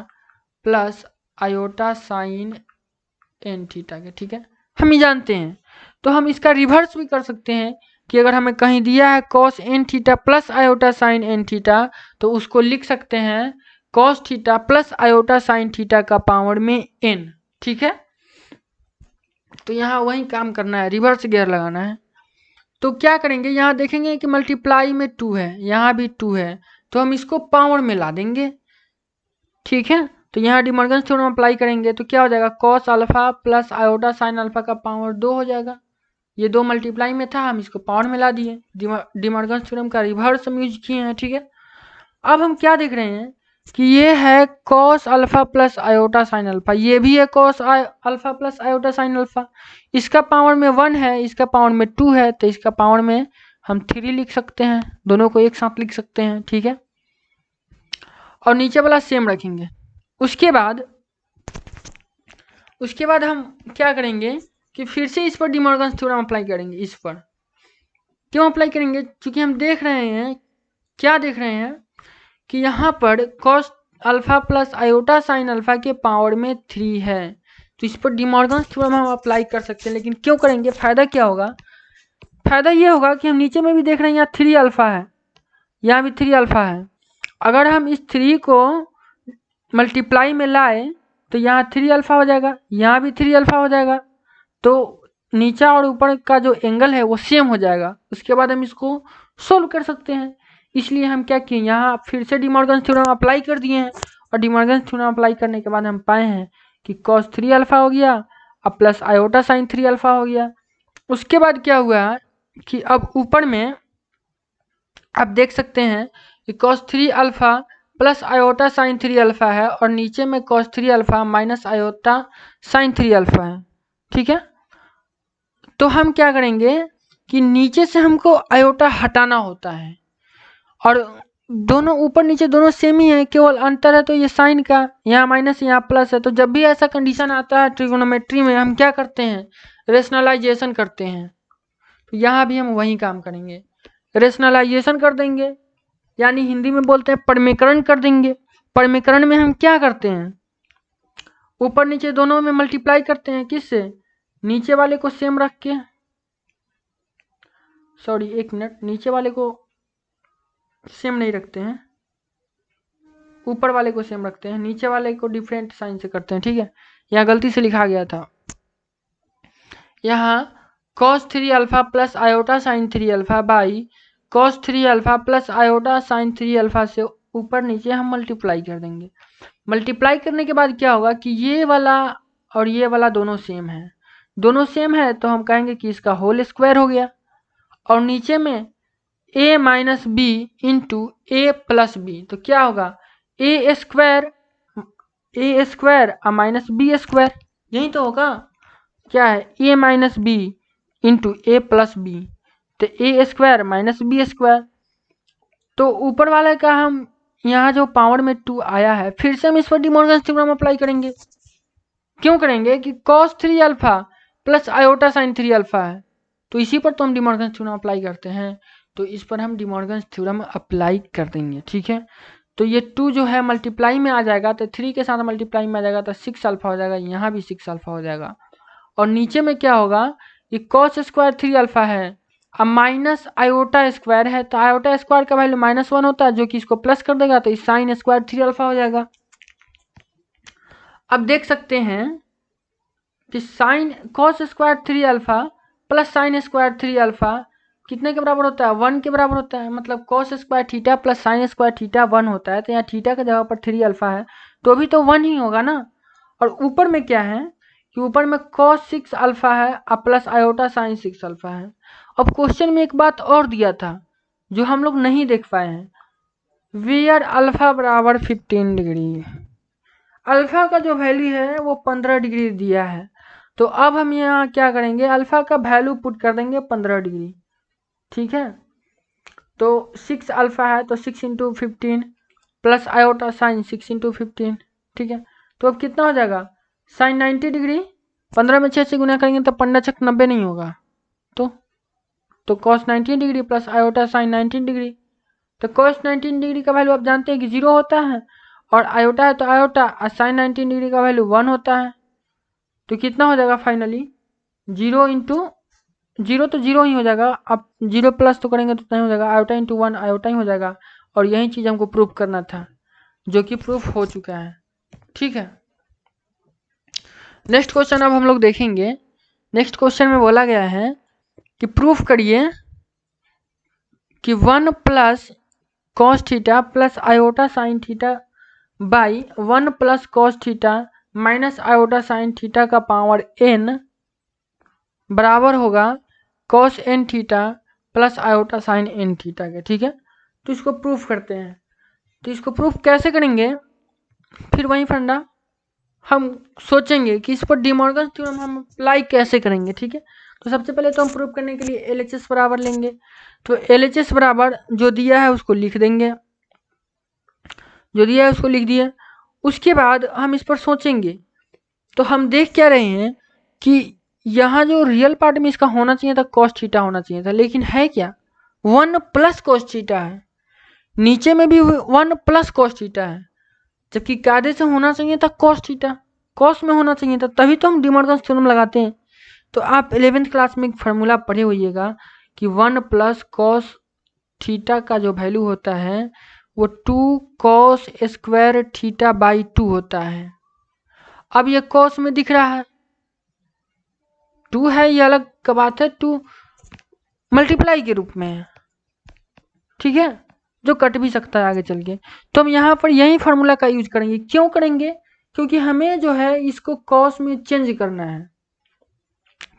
plus iota sine n theta के। ठीक है, हम ये जानते हैं। तो हम इसका रिवर्स भी कर सकते हैं कि अगर हमें कहीं दिया है cos n theta plus iota sine n theta तो उसको लिख सकते हैं cos theta plus iota sine theta का पावर में n। ठीक है, तो यहाँ वही काम करना है, रिवर्स गियर लगाना है। तो क्या करेंगे, यहाँ देखेंगे कि मल्टीप्लाई में 2 है, यहाँ भी 2 है, तो हम इसको पावर में ला देंगे। ठीक है, तो यहाँ डिमॉर्गन्स थ्योरम अप्लाई करेंगे तो क्या हो जाएगा, cos alpha plus iota sine alpha का पावर 2 हो जाएगा। ये 2 मल्टीप्लाई में था, हम इसको पावर में ला दिए, डिमॉर्गन्स थ्योरम का रिवर्स हम यूज किए हैं। ठीक है, अब हम क्या देख रहे हैं कि ये है cos alpha plus iota sine alpha, ये भी है cos alpha plus iota sine alpha. इसका पावर में 1 है, इसका पावर में 2 है, तो इसका पावर में हम 3 लिख सकते हैं, दोनों को एक साथ लिख सकते हैं। ठीक है, और नीचे वाला सेम रखेंगे। उसके बाद हम क्या करेंगे कि फिर से इस पर डिमॉर्गन्स थ्योरम अप्लाई करेंगे। इस पर क्यों अप्लाई करेंगे, क्योंकि हम देख रहे हैं, क्या देख रहे हैं कि यहाँ पर cos alpha plus iota sine alpha के पावर में 3 है, तो इस पर डिमॉर्गन्स थ्योरम हम अप्लाई कर सकते हैं। लेकिन क्यों करेंगे, फायदा क्या होगा, फायदा ये होगा कि हम नीचे में भी देख रहे हैं यहाँ 3 अल्फा है, यहाँ भी 3 अल्फा है। अगर हम इस 3 को मल्टीप्लाई में लाए तो यहाँ 3 अल्फा हो जाएगा, यहाँ भी 3 अल्फा हो जाएगा, तो नीचा और ऊपर का जो एंगल है वो सेम हो जाएगा। उसके बाद हम इसको सोल्व कर सकते हैं। इसलिए हम क्या किए, यहाँ फिर से डिमॉर्गन्स थ्योरम अप्लाई कर दिए हैं और डिमॉर्गन्स थ्योरम अप्लाई करने के बाद हम पाए हैं कि कॉस 3 अल्फा हो गया अब प्लस आयोटा साइन 3 अल्फा हो गया। उसके बाद क्या हुआ कि अब ऊपर में आप देख सकते हैं कि cos 3 alpha plus iota sign 3 alpha है और नीचे में cos 3 alpha minus iota sine 3 alpha है। ठीक है, तो हम क्या करेंगे कि नीचे से हमको आयोटा हटाना होता है और दोनों ऊपर नीचे दोनों सेम ही है, केवल अंतर है तो ये साइन का, यहाँ माइनस यहाँ प्लस है। तो जब भी ऐसा कंडीशन आता है ट्रिगोनोमेट्री में हम क्या करते हैं, रेशनलाइजेशन करते हैं। तो यहाँ भी हम वही काम करेंगे, रेशनलाइजेशन कर देंगे, यानी हिंदी में बोलते हैं परमीकरण कर देंगे। परमीकरण में हम क्या करते हैं, ऊपर नीचे दोनों में मल्टीप्लाई करते हैं, किससे, नीचे वाले को सेम रख के सॉरी एक मिनट, नीचे वाले को सेम नहीं रखते हैं, ऊपर वाले को सेम रखते हैं, नीचे वाले को डिफरेंट साइन से करते हैं, ठीक है। यहाँ गलती से लिखा गया था, यहाँ cos 3 alpha plus iota sign 3 alpha by cos 3 alpha plus iota sign 3 alpha से ऊपर नीचे हम मल्टीप्लाई कर देंगे। मल्टीप्लाई करने के बाद क्या होगा कि ये वाला और ये वाला दोनों सेम है, दोनों सेम है तो हम कहेंगे कि इसका होल स्क्वायर हो गया, और नीचे में a minus b into a plus b, तो क्या होगा a square minus b square, यही तो होगा। क्या है a minus b into a plus b, तो a square minus b square. तो ऊपर वाले का हम यहाँ जो पावर में 2 आया है, फिर से हम इस पर डिमॉर्गन्स थ्योरम अप्लाई करेंगे। क्यों करेंगे कि cos 3 alpha plus iota sign 3 alpha है, तो इसी पर तो हम डिमॉर्गन्स थ्योरम अप्लाई करते हैं, तो इस पर हम डिमॉर्गन्स थ्योरम अप्लाई कर देंगे, ठीक है। तो ये 2 जो है मल्टीप्लाई में आ जाएगा, तो 3 के साथ मल्टीप्लाई में आ जाएगा तो 6 अल्फा हो जाएगा, यहाँ भी 6 अल्फा हो जाएगा। और नीचे में क्या होगा कि cos स्क्वायर 3 अल्फा है, अब माइनस आयोटा स्क्वायर है, तो आयोटा स्क्वायर का वैल्यू -1 होता है, जो कि इसको प्लस कर देगा, तो इस साइन स्क्वायर 3 अल्फा हो जाएगा। अब देख सकते हैं कि sine cos square 3 alpha plus sine square 3 alpha कितने के बराबर होता है, 1 के बराबर होता है। मतलब cos square theta plus sine square theta 1 होता है, तो यहाँ थीटा का जगह पर 3 अल्फा है, तो अभी तो 1 ही होगा ना। और ऊपर में क्या है कि ऊपर में cos 6 अल्फा है और प्लस आयोटा साइन 6 अल्फा है। अब क्वेश्चन में एक बात और दिया था जो हम लोग नहीं देख पाए हैं, वेयर अल्फा बराबर 15 डिग्री, अल्फा का जो वैल्यू है वो 15 डिग्री दिया है। तो अब हम यहाँ क्या करेंगे, अल्फा का वैल्यू पुट कर देंगे 15 डिग्री, ठीक है। तो 6 अल्फा है तो 6 into 15 plus iota sign 6 into 15, ठीक है। तो अब कितना हो जाएगा साइन 90 डिग्री, 15 में 6 से गुना करेंगे तो 15 × 90 नहीं होगा, तो cos 90 degree plus iota sign 90 degree. तो cos 90 डिग्री का वैल्यू आप जानते हैं कि 0 होता है, और आयोटा है तो आयोटा और साइन 90 डिग्री का वैल्यू 1 होता है। तो कितना हो जाएगा फाइनली 0 इंटू 0 तो 0 ही हो जाएगा, अब 0 प्लस तो करेंगे तो नहीं हो जाएगा, आयोटा इंटू 1 आयोटा ही हो जाएगा। और यही चीज़ हमको प्रूफ करना था, जो कि प्रूफ हो चुका है, ठीक है। नेक्स्ट क्वेश्चन अब हम लोग देखेंगे। नेक्स्ट क्वेश्चन में बोला गया है कि प्रूफ करिए कि 1 plus cos theta plus iota sine theta by 1 plus cos theta minus iota sine theta का पावर n बराबर होगा cos n theta plus iota sine n theta के, ठीक है। तो इसको प्रूफ करते हैं। तो इसको प्रूफ कैसे करेंगे, फिर वही फंडा हम सोचेंगे कि इस पर डिमॉर्गन थ्योरम हम अप्लाई कैसे करेंगे, ठीक है। तो सबसे पहले तो हम प्रूफ करने के लिए LHS बराबर लेंगे। तो LHS बराबर जो दिया है उसको लिख देंगे, जो दिया है उसको लिख दिए। उसके बाद हम इस पर सोचेंगे, तो हम देख क्या रहे हैं कि यहाँ जो रियल पार्ट में इसका होना चाहिए था कॉस थीटा होना चाहिए था, लेकिन है क्या 1 प्लस कॉस थीटा है, नीचे में भी 1 प्लस कॉस थीटा है, जबकि कायदे से होना चाहिए था कॉस थीटा, कॉस में होना चाहिए था, तभी तो हम डिमॉर्गन थ्योरम लगाते हैं। तो आप 11th क्लास में एक फार्मूला पढ़े होइएगा कि 1 प्लस कॉस थीटा का जो वैल्यू होता है वो 2 कॉस स्क्वायर थीटा बाई 2 होता है। अब ये कॉस में दिख रहा है 2 है, ये अलग का बात है, 2 मल्टीप्लाई के रूप में है, ठीक है, जो कट भी सकता है आगे चल के। तो हम यहाँ पर यही फार्मूला का यूज करेंगे। क्यों करेंगे, क्योंकि हमें जो है इसको कॉस में चेंज करना है,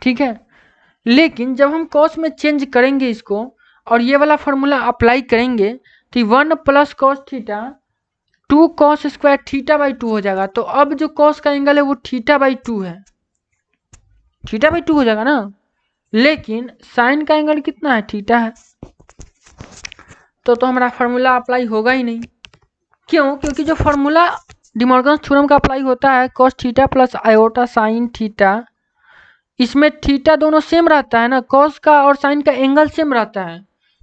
ठीक है। लेकिन जब हम कॉस में चेंज करेंगे इसको और ये वाला फार्मूला अप्लाई करेंगे तो 1 plus cos theta 2 cos square theta by 2 हो जाएगा। तो अब जो कॉस का एंगल है वो थीटा बाई 2 है, थीटा बाई 2 हो जाएगा ना, लेकिन साइन का एंगल कितना है थीटा है, तो हमारा फार्मूला अप्लाई होगा ही नहीं। क्यों, क्योंकि जो फार्मूला डिमॉर्गन थ्योरम का अप्लाई होता है cos theta plus iota sine theta, इसमें थीटा दोनों सेम रहता है ना, कॉस का और साइन का एंगल सेम रहता है।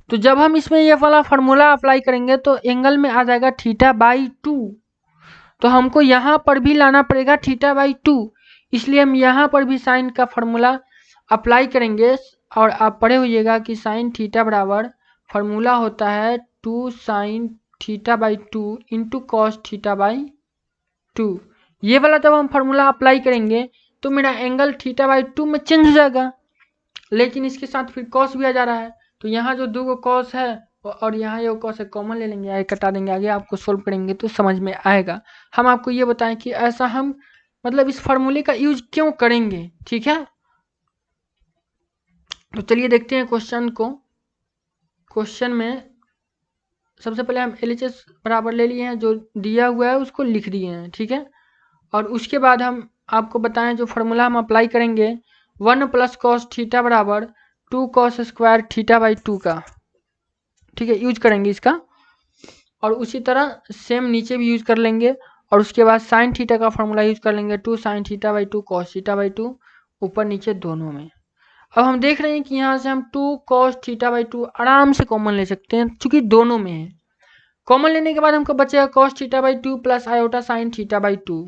तो जब हम इसमें ये वाला फार्मूला अप्लाई करेंगे तो एंगल में आ जाएगा थीटा बाई 2, तो हमको यहाँ पर भी लाना पड़ेगा थीटा बाई 2, इसलिए हम यहाँ पर भी साइन का फार्मूला अप्लाई करेंगे और आप पढ़े होइएगा कि साइन थीटा बराबर फार्मूला होता है 2 sine theta by 2 into cos theta by 2। ये वाला जब हम फार्मूला अप्लाई करेंगे तो मेरा एंगल थीटा बाई 2 में चेंज हो जाएगा, लेकिन इसके साथ फिर कॉस भी आ जा रहा है, तो यहाँ जो दो कॉस है और यहाँ ये कॉस है कॉमन ले लेंगे, आगे कटा देंगे, आगे आपको सोल्व करेंगे तो समझ में आएगा। हम आपको ये बताएं कि ऐसा हम मतलब इस फार्मूले का यूज क्यों करेंगे, ठीक है। तो चलिए देखते हैं क्वेश्चन को। क्वेश्चन में सबसे पहले हम LHS बराबर ले लिए हैं, जो दिया हुआ है उसको लिख दिए हैं, ठीक है। और उसके बाद हम आपको बताएं जो फार्मूला हम अप्लाई करेंगे 1 प्लस कॉस थीटा बराबर 2 कॉस स्क्वायर थीटा बाई 2 का, ठीक है, यूज करेंगे इसका। और उसी तरह सेम नीचे भी यूज कर लेंगे, और उसके बाद साइन थीटा का फार्मूला यूज कर लेंगे 2 sine theta by 2 cos theta by 2 ऊपर नीचे दोनों में। अब हम देख रहे हैं कि यहाँ से हम 2 कॉस थीटा बाई 2 आराम से कॉमन ले सकते हैं, क्योंकि दोनों में है। कॉमन लेने के बाद हमको बचेगा cos theta by 2 plus iota sine theta by 2,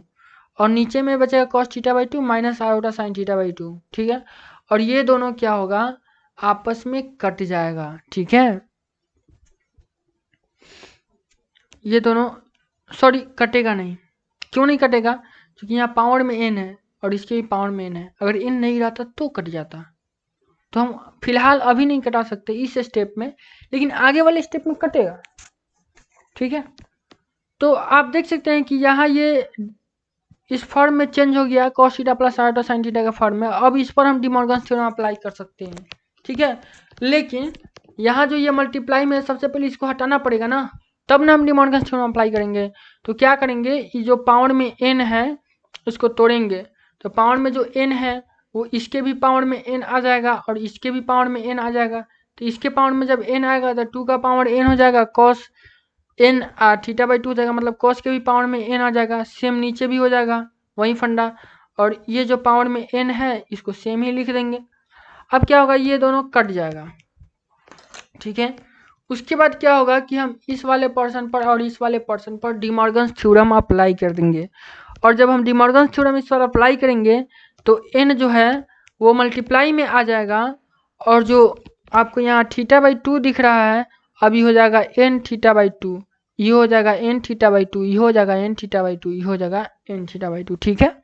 और नीचे में बचेगा cos theta by 2 minus iota sine theta by 2, ठीक है। और ये दोनों क्या होगा, आपस में कट जाएगा, ठीक है। ये दोनों सॉरी कटेगा नहीं, क्यों नहीं कटेगा, क्योंकि यहाँ पावर में n है और इसके भी पावर में n है, अगर n नहीं रहता तो कट जाता। तो हम फिलहाल अभी नहीं कटा सकते इस स्टेप में, लेकिन आगे वाले स्टेप में कटेगा, ठीक है। तो आप देख सकते हैं कि यहाँ ये इस फॉर्म में चेंज हो गया cos theta plus iota sine theta का फॉर्म में। अब इस पर हम डिमॉर्गन्स थ्योरम अप्लाई कर सकते हैं, ठीक है। लेकिन यहाँ जो ये मल्टीप्लाई में सबसे पहले इसको हटाना पड़ेगा ना, तब ना हम डिमॉर्गन्स थ्योरम अप्लाई करेंगे। तो क्या करेंगे, ये जो पावर में n है उसको तोड़ेंगे, तो पावर में जो n है वो इसके भी पावर में n आ जाएगा और इसके भी पावर में n आ जाएगा। तो इसके पावर में जब n आएगा तो 2 का पावर n हो जाएगा, कॉस n थीटा बाई 2 हो जाएगा, मतलब कॉस के भी पावर में n आ जाएगा, सेम नीचे भी हो जाएगा वही फंडा। और ये जो पावर में n है इसको सेम ही लिख देंगे। अब क्या होगा, ये दोनों कट जाएगा, ठीक है। उसके बाद क्या होगा कि हम इस वाले पर्सन पर और इस वाले पर्सन पर डिमॉर्गन्स थ्योरम अप्लाई कर देंगे। और जब हम डिमॉर्गन्स थ्योरम इस पर अप्लाई करेंगे तो n जो है वो मल्टीप्लाई में आ जाएगा, और जो आपको यहाँ थीटा बाई 2 दिख रहा है अभी हो जाएगा n थीटा बाई 2, ये हो जाएगा n थीटा बाई 2, ये हो जाएगा n थीटा बाई 2, ये हो जाएगा n थीटा बाई 2, ठीक है।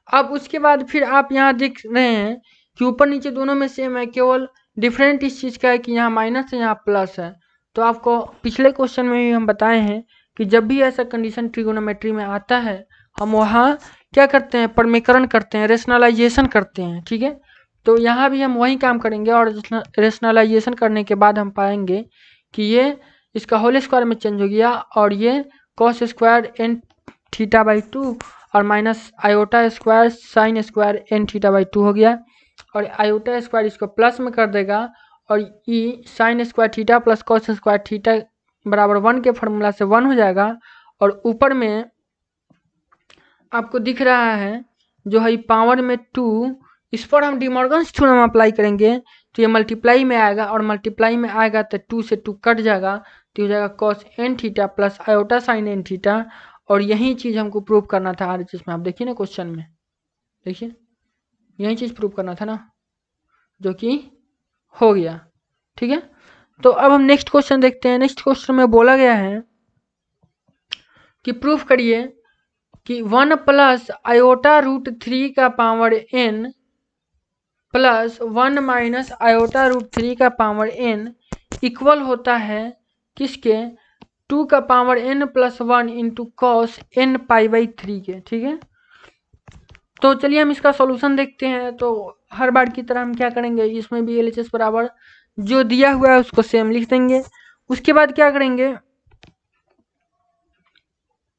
अब उसके बाद फिर आप यहाँ देख रहे हैं कि ऊपर नीचे दोनों में सेम है, केवल डिफरेंट इस चीज़ का है कि यहाँ माइनस है यहाँ प्लस है। तो आपको पिछले क्वेश्चन में भी हम बताए हैं कि जब भी ऐसा कंडीशन ट्रिगोनोमेट्री में आता है हम वहाँ क्या करते हैं, परमीकरण करते हैं, रेशनलाइजेशन करते हैं, ठीक है। तो यहाँ भी हम वही काम करेंगे, और रेशनलाइजेशन करने के बाद हम पाएंगे कि ये इसका होल स्क्वायर में चेंज हो गया, और ये cos square n theta by 2 और minus iota square sine square n theta by 2 हो गया, और आयोटा स्क्वायर इसको प्लस में कर देगा, और ई sine square theta plus cos square theta बराबर 1 के फॉर्मूला से 1 हो जाएगा। और ऊपर में आपको दिख रहा है जो है पावर में 2, इस पर हम डिमॉर्गन्स थ्योरम अप्लाई करेंगे तो ये मल्टीप्लाई में आएगा, और मल्टीप्लाई में आएगा तो 2 से 2 कट जाएगा, तो हो जाएगा cos n theta plus iota sine n theta. और यही चीज़ हमको प्रूव करना था RHS में, आप देखिए ना क्वेश्चन में, देखिए यही चीज़ प्रूव करना था ना, जो कि हो गया, ठीक है। तो अब हम नेक्स्ट क्वेश्चन देखते हैं। नेक्स्ट क्वेश्चन में बोला गया है कि प्रूफ करिए कि 1 प्लस आयोटा रूट 3 का power n plus 1 minus iota root 3 का पावर n इक्वल होता है किसके, 2 का power n plus 1 into cos n pi by 3 के, ठीक है। तो चलिए हम इसका सॉल्यूशन देखते हैं। तो हर बार की तरह हम क्या करेंगे, इसमें भी LHS बराबर जो दिया हुआ है उसको सेम लिख देंगे। उसके बाद क्या करेंगे,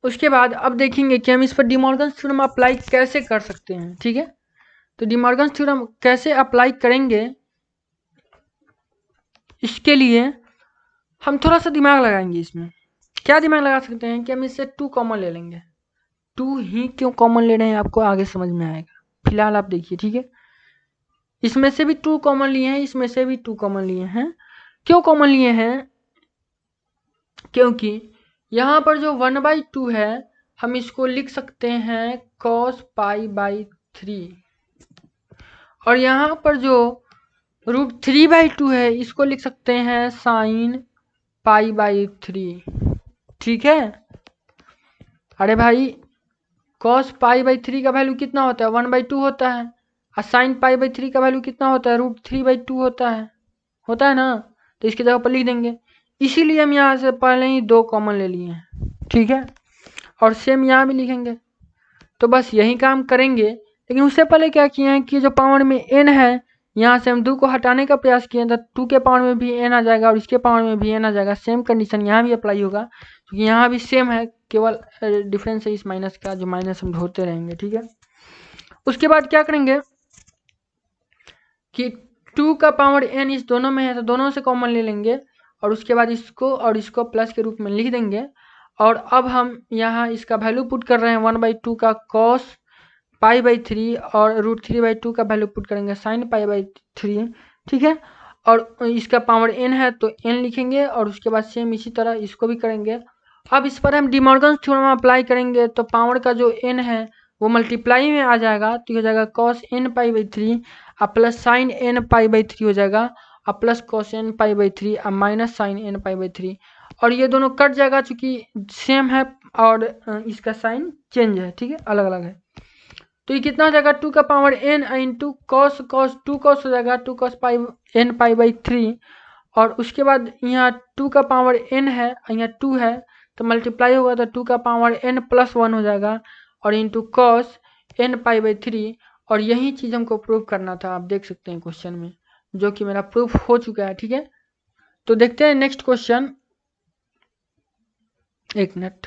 उसके बाद अब देखेंगे कि हम इस पर डिमॉर्गन्स थ्योरम अप्लाई कैसे कर सकते हैं, ठीक है। तो डिमॉर्गन्स थ्योरम कैसे अप्लाई करेंगे, इसके लिए हम थोड़ा सा दिमाग लगाएंगे। इसमें क्या दिमाग लगा सकते हैं कि हम इससे 2 कॉमन ले लेंगे। 2 ही क्यों कॉमन ले रहे हैं आपको आगे समझ में आएगा, फिलहाल आप देखिए, ठीक है। इसमें से भी 2 कॉमन लिए हैं, इसमें से भी 2 कॉमन लिए हैं। क्यों कॉमन लिए हैं, क्योंकि यहाँ पर जो 1/2 है हम इसको लिख सकते हैं cos पाई बाई 3, और यहाँ पर जो √3/2 है, इसको लिख सकते हैं साइन π/3। ठीक है। अरे भाई cos π/3 का वैल्यू कितना होता है 1/2 होता है, और साइन π/3 का वैल्यू कितना होता है √3/2 होता है ना। तो इसकी जगह पर लिख देंगे, इसीलिए हम यहाँ से पहले ही 2 कॉमन ले लिए हैं। ठीक है, और सेम यहाँ भी लिखेंगे। तो बस यही काम करेंगे, लेकिन उससे पहले क्या किए हैं कि जो पावर में n है यहाँ से हम 2 को हटाने का प्रयास किए तो 2 के पावर में भी n आ जाएगा और इसके पावर में भी n आ जाएगा। सेम कंडीशन यहाँ भी अप्लाई होगा, क्योंकि यहाँ भी सेम है, केवल डिफरेंस है इस माइनस का, जो माइनस हम ढोते रहेंगे। ठीक है, उसके बाद क्या करेंगे कि 2 का पावर n इस दोनों में है तो दोनों से कॉमन ले लेंगे, और उसके बाद इसको और इसको प्लस के रूप में लिख देंगे। और अब हम यहाँ इसका वैल्यू पुट कर रहे हैं 1/2 का cos π/3 और √3/2 का वैल्यू पुट करेंगे sin π/3। ठीक है, और इसका पावर n है तो n लिखेंगे, और उसके बाद सेम इसी तरह इसको भी करेंगे। अब इस पर हम डिमॉर्गन्स थ्योरम अप्लाई करेंगे, तो पावर का जो n है वो मल्टीप्लाई में आ जाएगा, तो हो जाएगा cos n π/3 और प्लस साइन n π/3 हो जाएगा, और प्लस cos n π/3 और माइनस साइन n π/3, और ये दोनों कट जाएगा चूंकि सेम है और इसका साइन चेंज है। ठीक है, अलग अलग है। तो ये कितना हो जाएगा 2 का power n into cos 2 cos हो जाएगा 2 cos n π/3, और उसके बाद यहाँ 2 का पावर n है, यहाँ 2 है तो मल्टीप्लाई होगा तो 2 का पावर n + 1 हो जाएगा, और इंटू cos n π/3। और यही चीज़ हमको प्रूव करना था, आप देख सकते हैं क्वेश्चन में, जो कि मेरा प्रूफ हो चुका है। ठीक है, तो देखते हैं नेक्स्ट क्वेश्चन। एक मिनट,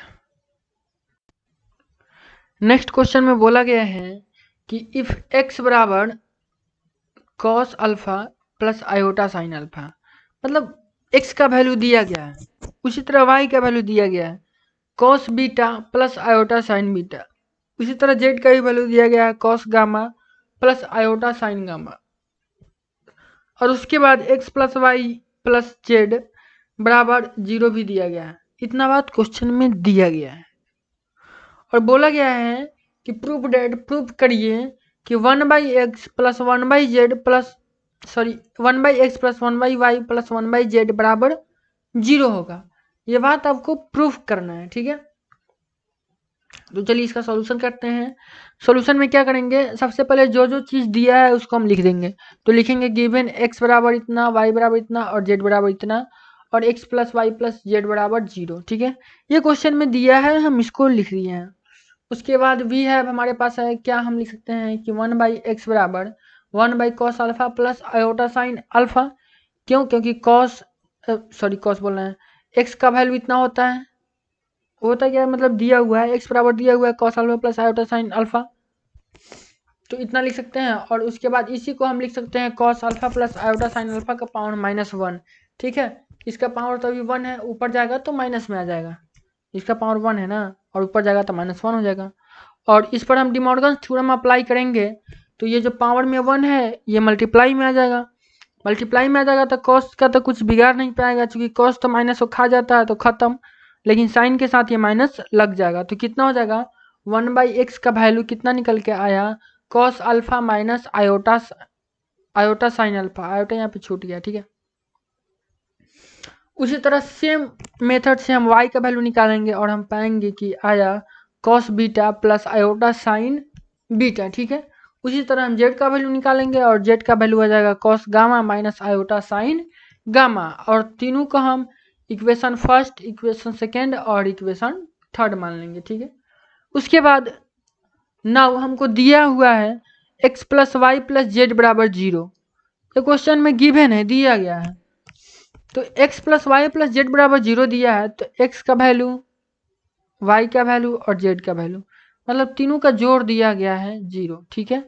नेक्स्ट क्वेश्चन में बोला गया है कि इफ x बराबर cos alpha plus iota sine alpha, मतलब x का वैल्यू दिया गया है, उसी तरह y का वैल्यू दिया गया है cos beta plus iota sign beta, उसी तरह z का भी वैल्यू दिया गया है cos gamma plus iota sine gamma, और उसके बाद x plus y plus z बराबर 0 भी दिया गया है। इतना बात क्वेश्चन में दिया गया है, और बोला गया है कि प्रूफ डेट प्रूफ करिए कि 1/x plus 1/z plus 1/x plus 1/y plus 1/z बराबर 0 होगा। ये बात आपको प्रूफ करना है। ठीक है, तो चलिए इसका सॉल्यूशन करते हैं। सॉल्यूशन में क्या करेंगे, सबसे पहले जो जो चीज़ दिया है उसको हम लिख देंगे। तो लिखेंगे गिवन x बराबर इतना, y बराबर इतना और z बराबर इतना, और x plus y plus z बराबर 0। ठीक है, ये क्वेश्चन में दिया है, हम इसको लिख दिए हैं। उसके बाद वी है हमारे पास है, क्या हम लिख सकते हैं कि 1/x बराबर 1/cos alpha plus iota sine alpha. क्यों, क्योंकि cos बोल रहे हैं, x का वैल्यू इतना होता है, होता क्या है मतलब दिया हुआ है, x बराबर दिया हुआ है cos alpha plus iota sine alpha, तो इतना लिख सकते हैं। और उसके बाद इसी को हम लिख सकते हैं cos alpha plus iota sine alpha का पावर -1। ठीक है, इसका पावर तो अभी 1 है, ऊपर जाएगा तो माइनस में आ जाएगा, इसका पावर 1 है ना, और ऊपर जाएगा तो -1 हो जाएगा। और इस पर हम डिमॉर्गन्स थ्योरम अप्लाई करेंगे, तो ये जो पावर में 1 है ये मल्टीप्लाई में आ जाएगा, मल्टीप्लाई में आ जाएगा तो कॉस का तो कुछ बिगाड़ नहीं पाएगा, क्योंकि कॉस तो माइनस को खा जाता है तो खत्म, लेकिन साइन के साथ ये माइनस लग जाएगा। तो कितना हो जाएगा 1/x का वैल्यू कितना निकल के आया, cos alpha minus iota sine alpha, iota यहाँ पे छूट गया। ठीक है, उसी तरह सेम मेथड से हम y का वैल्यू निकालेंगे और हम पाएंगे कि आया cos beta plus iota sign beta. ठीक है, उसी तरह हम z का वैल्यू निकालेंगे और z का वैल्यू आ जाएगा cos gamma minus iota sine gamma, और तीनों को हम इक्वेशन फर्स्ट, इक्वेशन सेकेंड और इक्वेशन थर्ड मान लेंगे। ठीक है, उसके बाद नाउ हमको दिया हुआ है x plus y plus z बराबर 0, ये क्वेश्चन में गिवन है, दिया गया है। तो x plus y plus z बराबर 0 दिया है, तो x का वैल्यू, y का वैल्यू और z का वैल्यू, मतलब तीनों का जोड़ दिया गया है 0। ठीक है,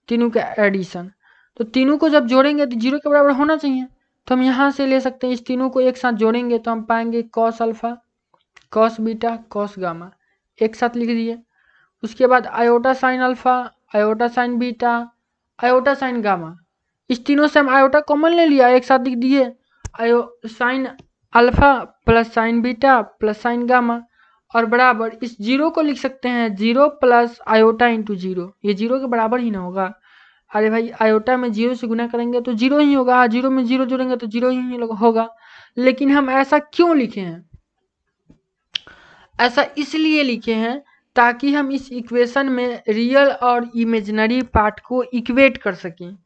तीनों का एडिशन, तो तीनों को जब जोड़ेंगे तो 0 के बराबर होना चाहिए, तो हम यहाँ से ले सकते हैं, इस तीनों को एक साथ जोड़ेंगे तो हम पाएंगे cos alpha cos beta cos gamma, एक साथ लिख दिए। उसके बाद iota sine alpha iota sine beta iota sine gamma, इस तीनों से हम आयोटा कॉमन ले लिया, एक साथ लिख दिए sine alpha plus sign beta plus sign gamma, और बराबर इस 0 को लिख सकते हैं 0 प्लस आयोटा इंटू 0, ये 0 के बराबर ही ना होगा, अरे भाई आयोटा में 0 से गुना करेंगे तो 0 ही होगा, 0 में 0 जोड़ेंगे तो 0 ही होगा। लेकिन हम ऐसा क्यों लिखे हैं? ऐसा इसलिए लिखे हैं ताकि हम इस इक्वेशन में रियल और इमेजिनरी पार्ट को इक्वेट कर सकें,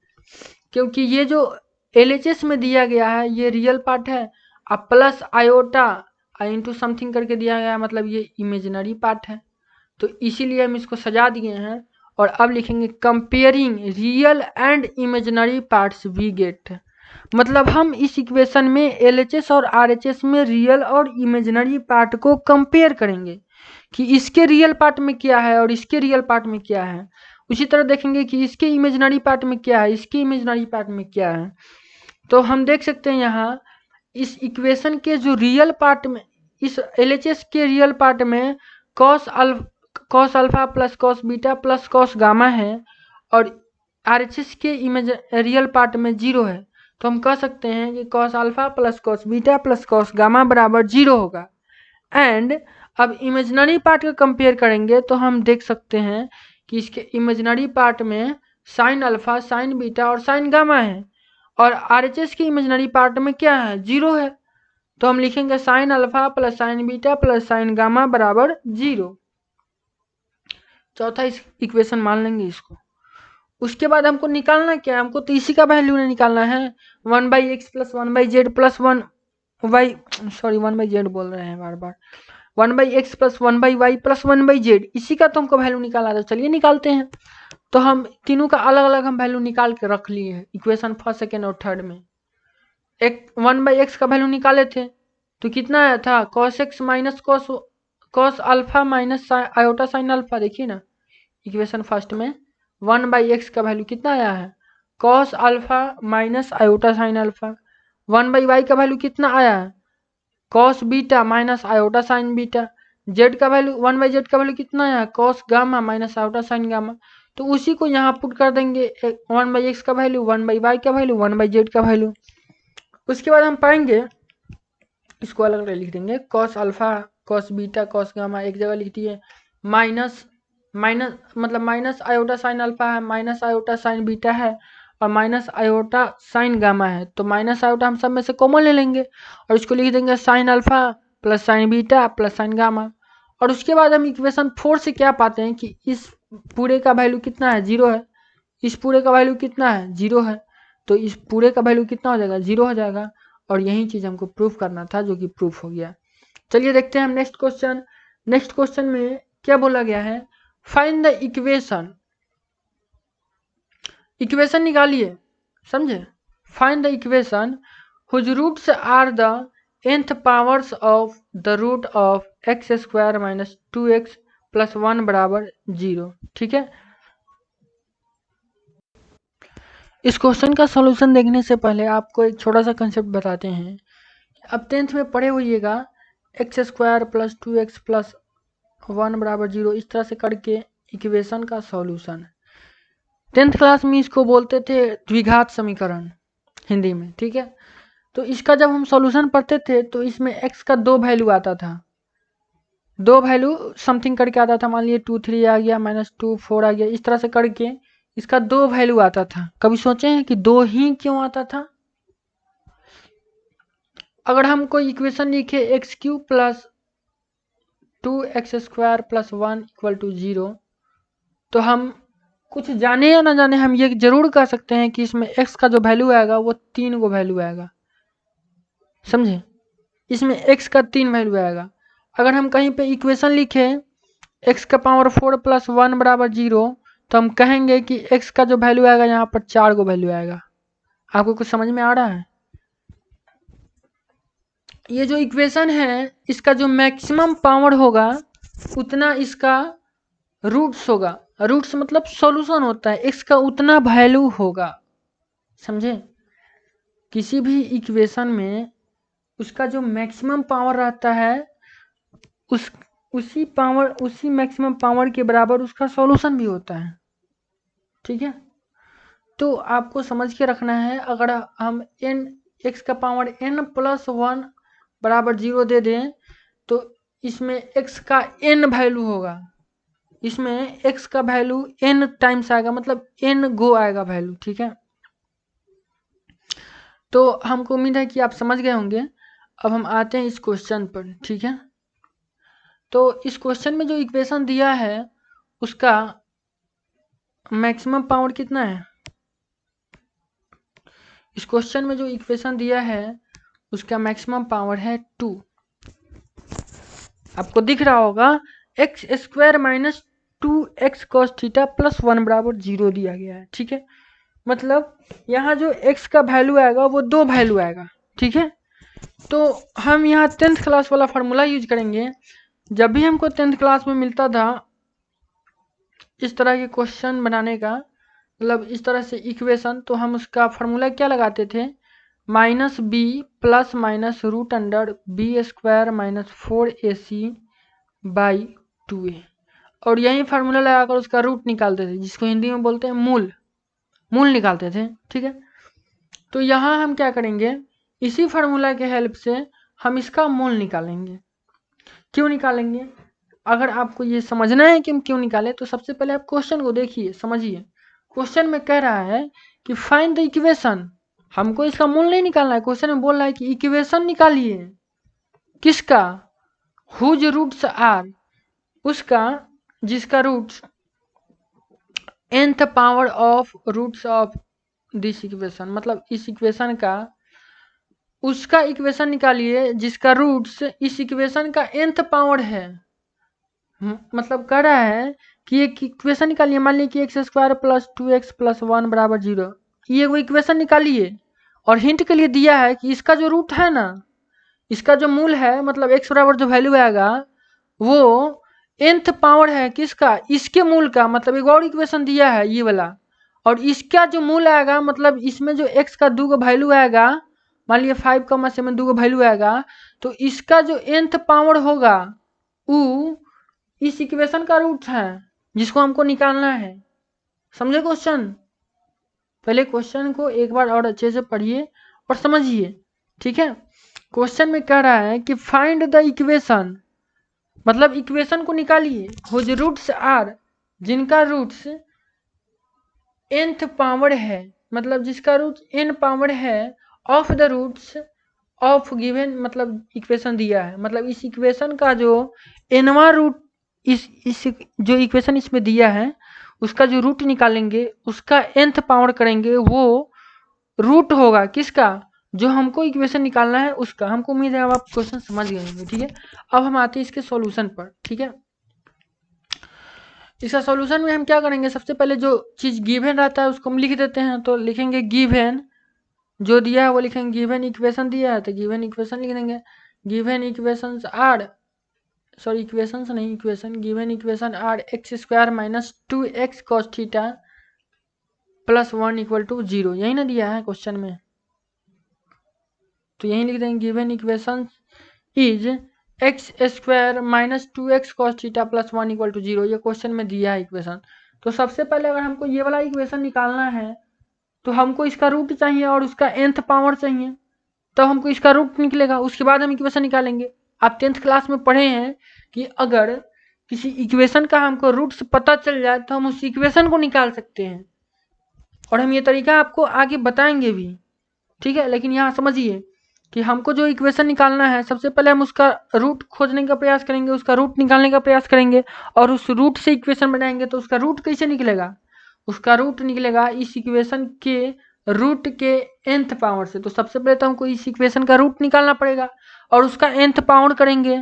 क्योंकि ये जो LHS में दिया गया है ये रियल पार्ट है, अब प्लस आयोटा इंटू समथिंग करके दिया गया है, मतलब ये इमेजिनरी पार्ट है। तो इसीलिए हम इसको सजा दिए हैं और अब लिखेंगे comparing real and imaginary parts we get. मतलब हम इस इक्वेशन में LHS और RHS में रियल और इमेजिनरी पार्ट को कंपेयर करेंगे कि इसके रियल पार्ट में क्या है और इसके रियल पार्ट में क्या है। उसी तरह देखेंगे कि इसके इमेजिनरी पार्ट में क्या है, इसके इमेजिनरी पार्ट में क्या है। तो हम देख सकते हैं यहाँ इस इक्वेशन के जो रियल पार्ट में, इस LHS के रियल पार्ट में cos alpha plus cos beta plus cos gamma है और RHS के रियल पार्ट में 0 है। तो हम कह सकते हैं कि cos alpha plus cos beta plus cos gamma बराबर 0 होगा। एंड अब इमेजिनरी पार्ट का कंपेयर करेंगे तो हम देख सकते हैं कि इसके इमेजिनरी पार्ट में साइन अल्फा, साइन बीटा और साइन गामा है और RHS के इमेजिनरी पार्ट में क्या है? 0 है। तो हम लिखेंगे sine alpha plus sign beta plus sign gamma बराबर 0। चौथा इक्वेशन मान लेंगे इसको। उसके बाद हमको निकालना क्या है? हमको तो इसी का वैल्यू निकालना है, 1/x plus 1/z plus 1/z बोल रहे हैं बार बार, 1/x plus 1/y plus 1/z, इसी का तो हमको वैल्यू निकाला था। चलिए निकालते हैं। तो हम तीनों का अलग अलग हम वैल्यू निकाल के रख लिए हैं इक्वेशन फर्स्ट, सेकेंड और थर्ड में। एक 1/x का वैल्यू निकाले थे तो कितना आया था? cos x minus cos alpha minus iota sine alpha. देखिए ना इक्वेशन फर्स्ट में 1/x का वैल्यू कितना आया है? cos alpha minus iota sine alpha. 1/y का वैल्यू कितना आया है? cos beta minus iota sine beta. z का वैल्यू 1/z का वैल्यू कितना आया? cos gamma minus iota sine gamma. तो उसी को यहाँ पुट कर देंगे, 1/x का वैल्यू, 1/y का वैल्यू, 1/z का वैल्यू। उसके बाद हम पाएंगे, इसको अलग अलग लिख देंगे, cos alpha cos beta cos gamma एक जगह लिख दिए, माइनस मतलब माइनस आयोटा साइन अल्फा है, माइनस आयोटा साइन बीटा है और माइनस आयोटा साइन गामा है। तो माइनस आयोटा हम सब में से कॉमन ले लेंगे और इसको लिख देंगे sine alpha plus sign beta plus sign gamma. और उसके बाद हम इक्वेशन 4 से क्या पाते हैं कि इस पूरे का वैल्यू कितना है? 0 है। इस पूरे का वैल्यू कितना है? 0 है। तो इस पूरे का वैल्यू कितना हो जाएगा? 0 हो जाएगा। और यही चीज हमको प्रूफ करना था जो कि प्रूफ हो गया। चलिए देखते हैं हम नेक्स्ट क्वेश्चन। नेक्स्ट क्वेश्चन में क्या बोला गया है? Find the equation. इक्वेशन निकालिए, समझे? Find the equation whose roots are the nth powers of the root of x² minus 2x plus 1 बराबर 0। ठीक है, इस क्वेश्चन का सॉल्यूशन देखने से पहले आपको एक छोटा सा कंसेप्ट बताते हैं। अब 10th में पढ़े होइएगा x² प्लस 2x प्लस 1 बराबर 0, इस तरह से करके इक्वेशन का सॉल्यूशन। 10th क्लास में इसको बोलते थे द्विघात समीकरण हिंदी में। ठीक है, तो इसका जब हम सॉल्यूशन पढ़ते थे तो इसमें x का 2 वैल्यू आता था, 2 वैल्यू समथिंग करके आता था। मान लीजिए 2 3 आ गया, -2 4 आ गया, इस तरह से करके इसका 2 वैल्यू आता था। कभी सोचे हैं कि 2 ही क्यों आता था? अगर हम कोई इक्वेशन लिखे x³ plus 2x² plus 1 equal to 0, तो हम कुछ जाने या ना जाने हम ये जरूर कह सकते हैं कि इसमें x का जो वैल्यू आएगा वो 3 को वैल्यू आएगा। समझे? इसमें x का 3 वैल्यू आएगा। अगर हम कहीं पे इक्वेशन लिखे x का पावर 4 प्लस 1 बराबर 0, तो हम कहेंगे कि x का जो वैल्यू आएगा यहाँ पर 4 को वैल्यू आएगा। आपको कुछ समझ में आ रहा है? ये जो इक्वेशन है इसका जो मैक्सिमम पावर होगा उतना इसका रूट्स होगा। रूट्स मतलब सॉल्यूशन होता है, x का उतना वैल्यू होगा। समझे? किसी भी इक्वेशन में उसका जो मैक्सिमम पावर रहता है उसी मैक्सिमम पावर के बराबर उसका सॉल्यूशन भी होता है। ठीक है, तो आपको समझ के रखना है। अगर हम x का पावर n प्लस 1 बराबर 0 दे दें तो इसमें x का n वैल्यू होगा, इसमें x का वैल्यू n टाइम्स आएगा, मतलब n गो आएगा वैल्यू। ठीक है, तो हमको उम्मीद है कि आप समझ गए होंगे। अब हम आते हैं इस क्वेश्चन पर। ठीक है, तो इस क्वेश्चन में जो इक्वेशन दिया है उसका मैक्सिमम पावर कितना है। इस क्वेश्चन में जो इक्वेशन दिया है उसका मैक्सिमम पावर है 2। आपको दिख रहा होगा x square minus 2x cos theta plus 1 बराबर 0 दिया गया है। ठीक है, मतलब यहाँ जो x का वैल्यू आएगा वो 2 वैल्यू आएगा। ठीक है, तो हम यहाँ 10th क्लास वाला फार्मूला यूज करेंगे। जब भी हमको 10th क्लास में मिलता था इस तरह के क्वेश्चन बनाने का, मतलब इस तरह से इक्वेशन, तो हम उसका फार्मूला क्या लगाते थे, minus b plus minus root under b square minus 4ac by 2a, और यही फार्मूला लगाकर उसका रूट निकालते थे, जिसको हिंदी में बोलते हैं मूल निकालते थे। ठीक है, तो यहाँ हम क्या करेंगे, इसी फार्मूला के हेल्प से हम इसका मूल निकालेंगे। क्यों निकालेंगे, अगर आपको ये समझना है कि हम क्यों निकालें, तो सबसे पहले आप क्वेश्चन को देखिए, समझिए। क्वेश्चन में कह रहा है कि फाइंड द इक्वेशन, हमको इसका मूल नहीं निकालना है, क्वेश्चन में बोल रहा है कि इक्वेशन निकालिए। किसका, हुज रूट्स आर, उसका जिसका roots nth power of roots of this equation, मतलब इस इक्वेशन का, उसका इक्वेशन निकालिए जिसका रूट्स इस इक्वेशन का nth पावर है। मतलब कह रहा है कि एक इक्वेशन निकालिए, मान लीजिए कि x square plus 2x plus 1 बराबर 0, ये वो इक्वेशन निकालिए, और हिंट के लिए दिया है कि इसका जो रूट है ना, इसका जो मूल है, मतलब x बराबर जो वैल्यू आएगा वो nth पावर है किसका, इसके मूल का। मतलब एक और इक्वेशन दिया है ये वाला, और इसका जो मूल आएगा, मतलब इसमें जो x का 2 वैल्यू आएगा, मान लिया 5,7 2 वैल्यू आएगा, तो इसका जो nth पावर होगा वो इस इक्वेशन का रूट है, जिसको हमको निकालना है। समझे क्वेश्चन, पहले क्वेश्चन को एक बार और अच्छे से पढ़िए और समझिए। ठीक है, क्वेश्चन में कह रहा है कि फाइंड द इक्वेशन, मतलब इक्वेशन को निकालिए, हुज रूट्स आर, जिनका रूट्स nth पावर है, मतलब जिसका रूट n पावर है, of the roots of given, मतलब इक्वेशन दिया है, मतलब इस इक्वेशन का जो nवां रूट, इस जो इक्वेशन इसमें दिया है उसका जो रूट निकालेंगे, उसका nth पावर करेंगे, वो रूट होगा किसका, जो हमको इक्वेशन निकालना है उसका। हमको उम्मीद है अब आप क्वेश्चन समझ गए होंगे। ठीक है, अब हम आते हैं इसके सॉल्यूशन पर। ठीक है, इसका सॉल्यूशन में हम क्या करेंगे, सबसे पहले जो चीज गिवन रहता है उसको हम लिख देते हैं। तो लिखेंगे गिवन, जो दिया है वो लिखेंगे, गिवन इक्वेशन दिया है तो गिवन इक्वेशन लिख देंगे। Given equations are, sorry equations नहीं, equation, given equation are x square minus 2x cos theta plus 1 equal to 0, यही ना दिया है क्वेश्चन में, तो यही लिख देंगे given equation is x square minus 2x cos theta plus 1 equal to 0, ये क्वेश्चन में दिया है इक्वेशन। तो सबसे पहले अगर हमको ये वाला इक्वेशन निकालना है तो हमको इसका रूट चाहिए और उसका nth पावर चाहिए, तो हमको इसका रूट निकलेगा, उसके बाद हम इक्वेशन निकालेंगे। आप 10th क्लास में पढ़े हैं कि अगर किसी इक्वेशन का हमको रूट्स पता चल जाए तो हम उस इक्वेशन को निकाल सकते हैं, और हम ये तरीका आपको आगे बताएंगे भी। ठीक है, लेकिन यहाँ समझिए कि हमको जो इक्वेशन निकालना है, सबसे पहले हम उसका रूट खोजने का प्रयास करेंगे, उसका रूट निकालने का प्रयास करेंगे, और उस रूट से इक्वेशन बनाएंगे। तो उसका रूट कैसे निकलेगा, उसका रूट निकलेगा इस इक्वेशन के रूट के nth पावर से। तो सबसे पहले तो हमको इस इक्वेशन का रूट निकालना पड़ेगा और उसका nth पावर करेंगे।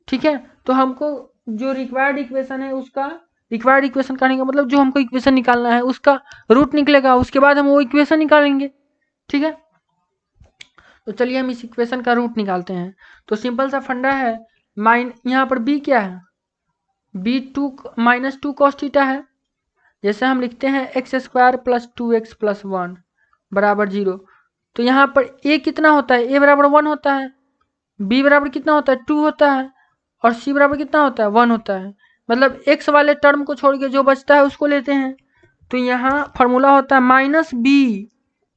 ठीक है, तो हमको जो रिक्वायर्ड इक्वेशन है, उसका रिक्वायर्ड इक्वेशन करने का मतलब जो हमको इक्वेशन निकालना है उसका रूट निकलेगा, उसके बाद हम वो इक्वेशन निकालेंगे। ठीक है, तो चलिए हम इस इक्वेशन का रूट निकालते हैं। तो सिंपल सा फंडा है, यहाँ पर b क्या है, b माइनस 2 cos थीटा है। जैसे हम लिखते हैं x square plus 2x plus 1 बराबर 0, तो यहाँ पर a कितना होता है, a बराबर 1 होता है, b बराबर कितना होता है 2 होता है, और c बराबर कितना होता है 1 होता है। मतलब x वाले टर्म को छोड़ के जो बचता है उसको लेते हैं। तो यहाँ फार्मूला होता है माइनस b,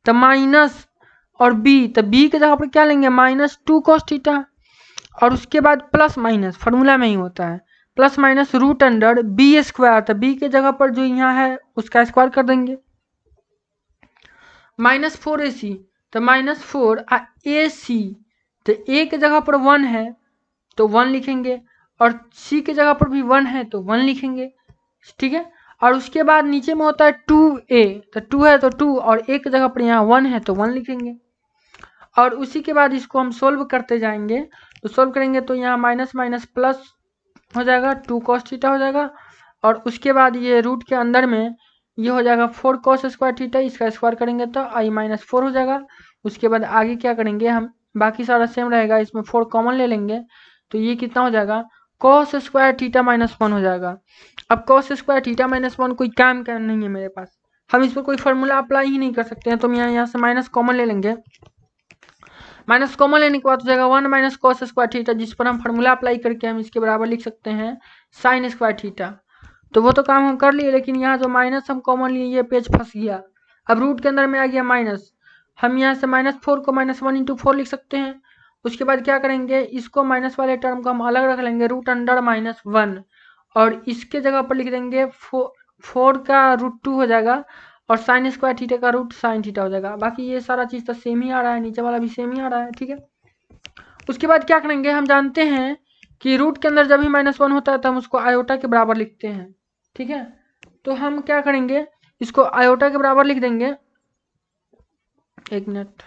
तो माइनस और b, तो b के जगह पर क्या लेंगे माइनस 2 cos थीटा, और उसके बाद प्लस माइनस फार्मूला में ही होता है, plus minus root under b square, तो बी के जगह पर जो यहाँ है उसका स्क्वायर कर देंगे, -4ac, तो -4 ac, तो a के जगह पर 1 है तो 1 लिखेंगे, और c के जगह पर भी 1 है तो 1 लिखेंगे, ठीक है। और उसके बाद नीचे में होता है 2a, तो 2 है तो 2, और a की जगह पर यहाँ 1 है तो 1 लिखेंगे। और उसी के बाद इसको हम सोल्व करते जाएंगे, तो सोल्व करेंगे तो यहाँ माइनस माइनस प्लस हो जाएगा, 2 cos थीटा हो जाएगा, और उसके बाद ये रूट के अंदर में ये हो जाएगा 4 cos स्क्वायर थीटा, इसका स्क्वायर करेंगे तो i-4 हो जाएगा। उसके बाद आगे क्या करेंगे हम, बाकी सारा सेम रहेगा, इसमें 4 कॉमन ले लेंगे, तो ये कितना हो जाएगा, cos स्क्वायर थीटा -1 हो जाएगा। अब cos स्क्वायर थीटा -1 कोई काम का नहीं है मेरे पास, हम इस पर कोई फार्मूला अप्लाई ही नहीं कर सकते हैं, तो हम यहाँ से माइनस कॉमन ले लेंगे, माइनस कॉमन लेने के बाद हो जाएगा 1 माइनस cos स्क्वायर थीटा, जिस पर हम फार्मूला अप्लाई करके हम इसके बराबर लिख सकते हैं sin स्क्वायर थीटा। तो वो तो काम हम कर लिए, लेकिन यहाँ जो माइनस हम कॉमन लिए ये पेज फंस गया। अब रूट के अंदर में आ गया माइनस, हम यहाँ से -4 को -1 × 4 लिख सकते हैं। उसके बाद क्या करेंगे, इसको माइनस वाले टर्म को हम अलग रख लेंगे, रूट अंडर -1, और इसके जगह पर लिख देंगे 4 का √2 हो जाएगा, और साइन स्क्वायर थीटा का रूट साइन थीटा हो जाएगा। बाकी ये सारा चीज़ तो सेम ही आ रहा है, नीचे वाला भी सेम ही आ रहा है, ठीक है। उसके बाद क्या करेंगे, हम जानते हैं कि रूट के अंदर जब भी -1 होता है तो हम उसको आयोटा के बराबर लिखते हैं, ठीक है। तो हम क्या करेंगे, इसको आयोटा के बराबर लिख देंगे, एक मिनट,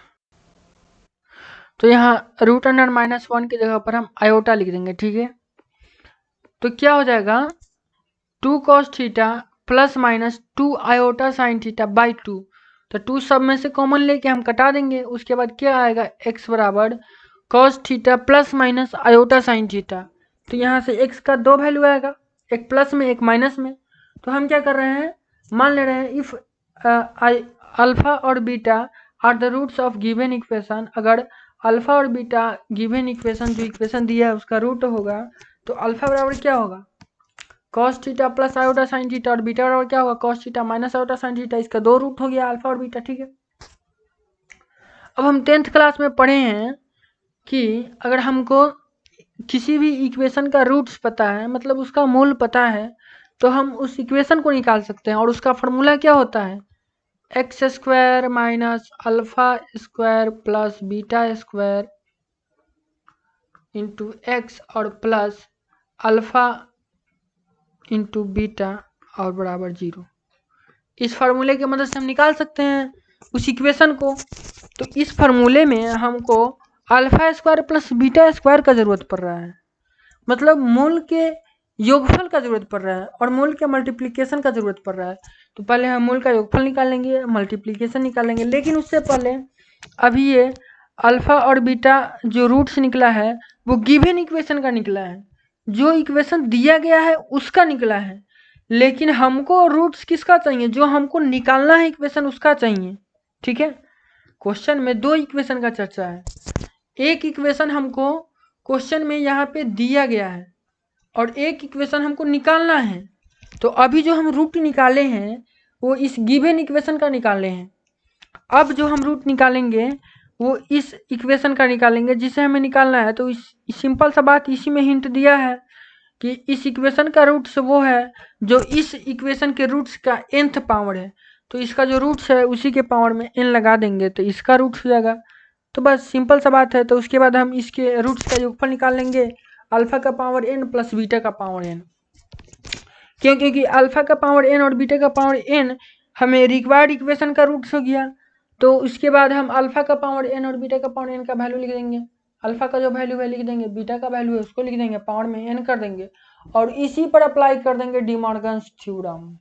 तो यहाँ रूट अंडर -1 की जगह पर हम आयोटा लिख देंगे, ठीक है। तो क्या हो जाएगा, 2 cos theta plus minus 2 iota sine theta by 2, तो 2 सब में से कॉमन लेके हम कटा देंगे। उसके बाद क्या आएगा, x बराबर cos theta plus minus iota sine theta, तो यहाँ से x का 2 वैल्यू आएगा, एक प्लस में एक माइनस में। तो हम क्या कर रहे हैं, मान ले रहे हैं इफ अल्फा और beta are the roots of given equation, अगर अल्फा और बीटा गिवन इक्वेशन जो इक्वेशन दिया है उसका रूट होगा, तो अल्फा बराबर क्या होगा, cos theta plus iota sine theta, और बीटा बराबर क्या होगा, cos theta minus iota sine theta, इसका 2 रूट हो गया अल्फा और बीटा, ठीक है। अब हम 10th क्लास में पढ़े हैं कि अगर हमको किसी भी इक्वेशन का रूट्स पता है, मतलब उसका मूल पता है, तो हम उस इक्वेशन को निकाल सकते हैं, और उसका फॉर्मूला क्या होता है, x square minus alpha square plus beta square into x और प्लस अल्फा इंटू बीटा और बराबर 0। इस फार्मूले की मदद से हम निकाल सकते हैं उस इक्वेशन को। तो इस फार्मूले में हमको alpha square plus beta square का जरूरत पड़ रहा है, मतलब मूल के योगफल का जरूरत पड़ रहा है, और मूल के मल्टीप्लिकेशन का जरूरत पड़ रहा है। तो पहले हम मूल का योगफल निकालेंगे, मल्टीप्लिकेशन निकालेंगे, लेकिन उससे पहले अभी ये अल्फा और बीटा जो रूट्स निकला है वो गिवन इक्वेशन का निकला है, जो इक्वेशन दिया गया है उसका निकला है, लेकिन हमको रूट्स किसका चाहिए, जो हमको निकालना है इक्वेशन उसका चाहिए, ठीक है। क्वेश्चन में 2 इक्वेशन का चर्चा है, एक इक्वेशन हमको क्वेश्चन में यहाँ पे दिया गया है और एक इक्वेशन हमको निकालना है। तो अभी जो हम रूट निकाले हैं वो इस गिवन इक्वेशन का निकाले हैं, अब जो हम रूट निकालेंगे वो इस इक्वेशन का निकालेंगे जिसे हमें निकालना है। तो इस सिंपल सा बात इसी में हिंट दिया है कि इस इक्वेशन का रूट्स वो है जो इस इक्वेशन के रूट्स का nth पावर है, तो इसका जो रूट्स है उसी के पावर में n लगा देंगे तो इसका रूट्स हो जाएगा। तो बस सिंपल सा बात है। तो उसके बाद हम इसके रूट्स का योगफल निकाल लेंगे, अल्फा का पावर n प्लस बीटा का पावर n, क्योंकि अल्फा का पावर n और बीटा का पावर n हमें रिक्वायर्ड इक्वेशन का रूट्स हो गया। तो उसके बाद हम अल्फा का पावर n और बीटा का पावर n का वैल्यू लिख देंगे, अल्फा का जो वैल्यू है लिख देंगे, बीटा का वैल्यू है उसको लिख देंगे, पावर में n कर देंगे और इसी पर अप्लाई कर देंगे डिमॉर्गन्स थ्योरम।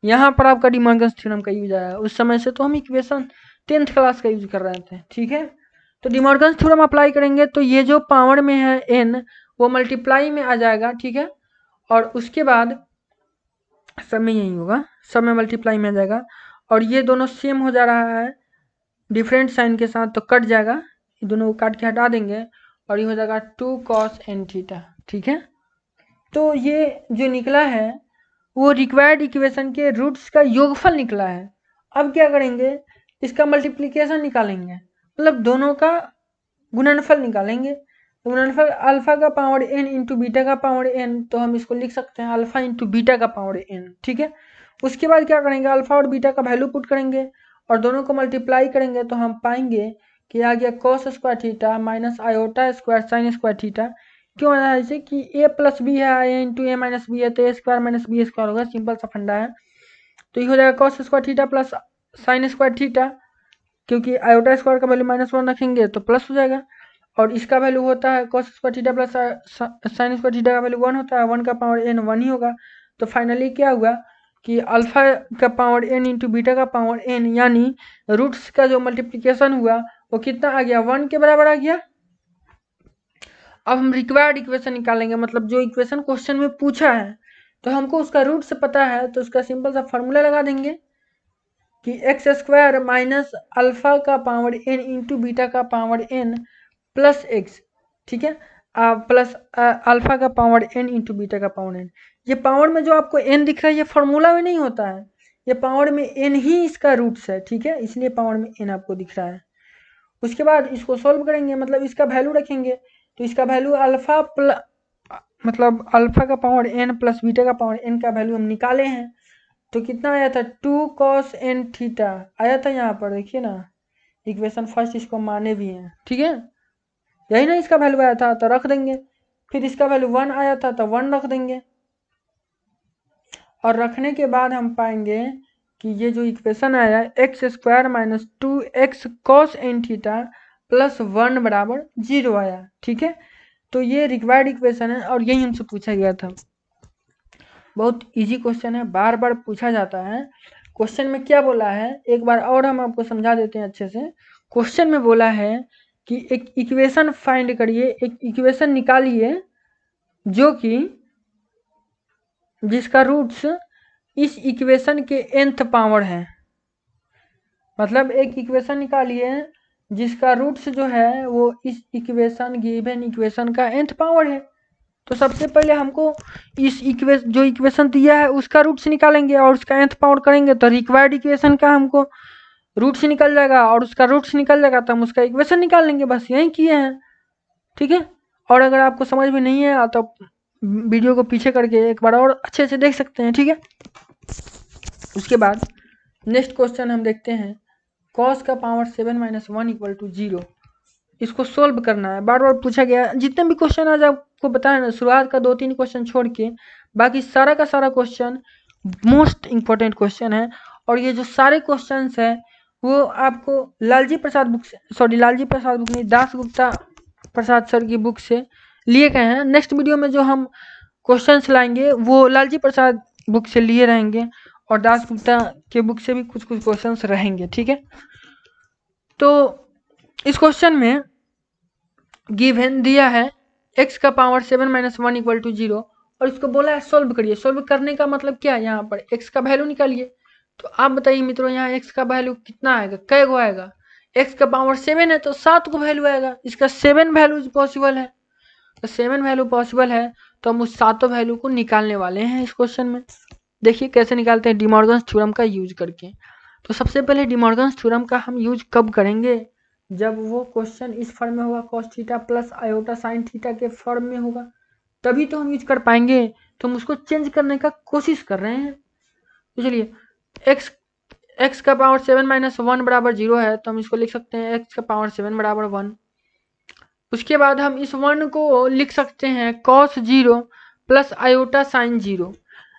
यहाँ पर आपका डिमॉर्गन्स थ्योरम का यूज आया, उस समय से तो हम इक्वेशन 10th क्लास का यूज कर रहे थे, ठीक है। तो डिमॉर्गन्स थ्योरम अप्लाई करेंगे तो ये जो पावर में है n वो मल्टीप्लाई में आ जाएगा, ठीक है। और उसके बाद सब में यही होगा, सब में मल्टीप्लाई में आ जाएगा और ये दोनों सेम हो जा रहा है डिफरेंट साइन के साथ, तो कट जाएगा, ये दोनों को काट के हटा देंगे और ये हो जाएगा 2 cos n थीटा, ठीक है। तो ये जो निकला है वो रिक्वायर्ड इक्वेशन के रूट्स का योगफल निकला है। अब क्या करेंगे, इसका मल्टीप्लिकेशन निकालेंगे, मतलब दोनों का गुणनफल निकालेंगे। तो अल्फा का पावर n इंटू बीटा का पावर n, तो हम इसको लिख सकते हैं अल्फा इंटू बीटा का पावर n, ठीक है। उसके बाद क्या करेंगे, अल्फा और बीटा का वैल्यू पुट करेंगे और दोनों को मल्टीप्लाई करेंगे तो हम पाएंगे कि आ गया cos square theta minus iota square sine square theta. क्यों आया ऐसे कि a प्लस बी है, a into a minus b है तो a square minus b square होगा, सिंपल सा फंडा है। तो ये हो जाएगा cos square theta plus sine square theta, क्योंकि आयोटा स्क्वायर का वैल्यू -1 रखेंगे तो प्लस हो जाएगा, और इसका वैल्यू होता है cos square theta plus sine square theta का वैल्यू 1 होता है, 1 का पावर n 1 ही होगा। तो फाइनली क्या हुआ कि अल्फा का पावर n इंटू बीटा का पावर n, यानी रूट्स का जो मल्टीप्लिकेशन हुआ वो कितना आ गया, 1 के बराबर आ गया। अब हम रिक्वायर्ड इक्वेशन निकालेंगे, मतलब जो इक्वेशन क्वेश्चन में पूछा है तो हमको उसका रूट से पता है, तो उसका सिंपल सा फॉर्मूला लगा देंगे कि एक्स स्क्वायर माइनस अल्फा का पावर n इंटू बीटा का पावर n प्लस एक्स, ठीक है, प्लस अल्फा का पावर n इंटू बीटा का पावर n। ये पावर में जो आपको n दिख रहा है ये फॉर्मूला में नहीं होता है, ये पावर में n ही इसका रूट्स है, ठीक है, इसलिए पावर में n आपको दिख रहा है। उसके बाद इसको सॉल्व करेंगे, मतलब इसका वैल्यू रखेंगे, तो इसका वैल्यू अल्फा मतलब अल्फा का पावर n प्लस बीटा का पावर n का वैल्यू हम निकाले हैं, तो कितना आया था 2 cos n थीटा आया था, यहाँ पर देखिए ना इक्वेशन फर्स्ट, इसको माने भी हैं, ठीक है, यही ना इसका वैल्यू आया था तो रख देंगे। फिर इसका वैल्यू 1 आया था तो 1 रख देंगे, और रखने के बाद हम पाएंगे कि ये जो इक्वेशन आया x square minus 2x cos n theta plus 1 बराबर 0 आया, ठीक है। तो ये रिक्वायर्ड इक्वेशन है और यही हमसे पूछा गया था। बहुत इजी क्वेश्चन है, बार बार पूछा जाता है। क्वेश्चन में क्या बोला है एक बार और हम आपको समझा देते हैं अच्छे से। क्वेश्चन में बोला है कि एक इक्वेशन फाइंड करिए, एक इक्वेशन निकालिए जो कि जिसका रूट्स इस इक्वेशन के nth पावर है, मतलब एक इक्वेशन निकालिए जिसका रूट्स जो है वो इस इक्वेशन गिवन इक्वेशन का nth पावर है। तो सबसे पहले हमको इस जो इक्वेशन दिया है उसका रूट्स निकालेंगे और उसका nth पावर करेंगे, तो रिक्वायर्ड इक्वेशन का हमको रूट्स निकल जाएगा और उसका रूट्स निकल जाएगा तो हम उसका इक्वेशन निकाल लेंगे, बस यही किए हैं, ठीक है। और अगर आपको समझ में नहीं है तो वीडियो को पीछे करके एक बार और अच्छे से देख सकते हैं, ठीक है। उसके बाद नेक्स्ट क्वेश्चन हम देखते हैं, cos का पावर 7 - 1 = 0, इसको सोल्व करना है। बार बार पूछा गया, जितने भी क्वेश्चन आज आपको बताया ना, शुरुआत का 2-3 क्वेश्चन छोड़ के बाकी सारा का सारा क्वेश्चन मोस्ट इंपॉर्टेंट क्वेश्चन है। और ये जो सारे क्वेश्चन है वो आपको लालजी प्रसाद बुक से, लालजी प्रसाद बुक नहीं, दासगुप्ता प्रसाद सर की बुक से लिए गए हैं। नेक्स्ट वीडियो में जो हम क्वेश्चन लाएंगे वो लालजी प्रसाद बुक से लिए रहेंगे और दासगुप्ता के बुक से भी कुछ कुछ क्वेश्चन रहेंगे, ठीक है। तो इस क्वेश्चन में गिवन दिया है x का पावर 7 - 1 = 0 और इसको बोला है सोल्व करिए। सोल्व करने का मतलब क्या है, यहाँ पर x का वैल्यू निकालिए। तो आप बताइए मित्रों, यहाँ x का वैल्यू कितना आएगा, कै गो आएगा, x का पावर 7 है तो 7 को वैल्यू आएगा, इसका 7 वैल्यूज पॉसिबल है, तो 7 वैल्यू पॉसिबल है तो हम उस 7 वैल्यू को निकालने वाले हैं इस क्वेश्चन में। देखिए कैसे निकालते हैं, डिमॉर्गन्स थ्योरम का यूज करके। तो सबसे पहले डिमॉर्गन्स थ्योरम का हम यूज कब करेंगे, जब वो क्वेश्चन इस फॉर्म में होगा, cos theta plus iota sine theta के फॉर्म में होगा, तभी तो हम यूज कर पाएंगे। तो हम उसको चेंज करने का कोशिश कर रहे हैं। तो चलिए x का पावर 7 - 1 बराबर 0 है, तो हम इसको लिख सकते हैं x का पावर 7 बराबर 1। उसके बाद हम इस 1 को लिख सकते हैं cos 0 प्लस आयोटा साइन 0।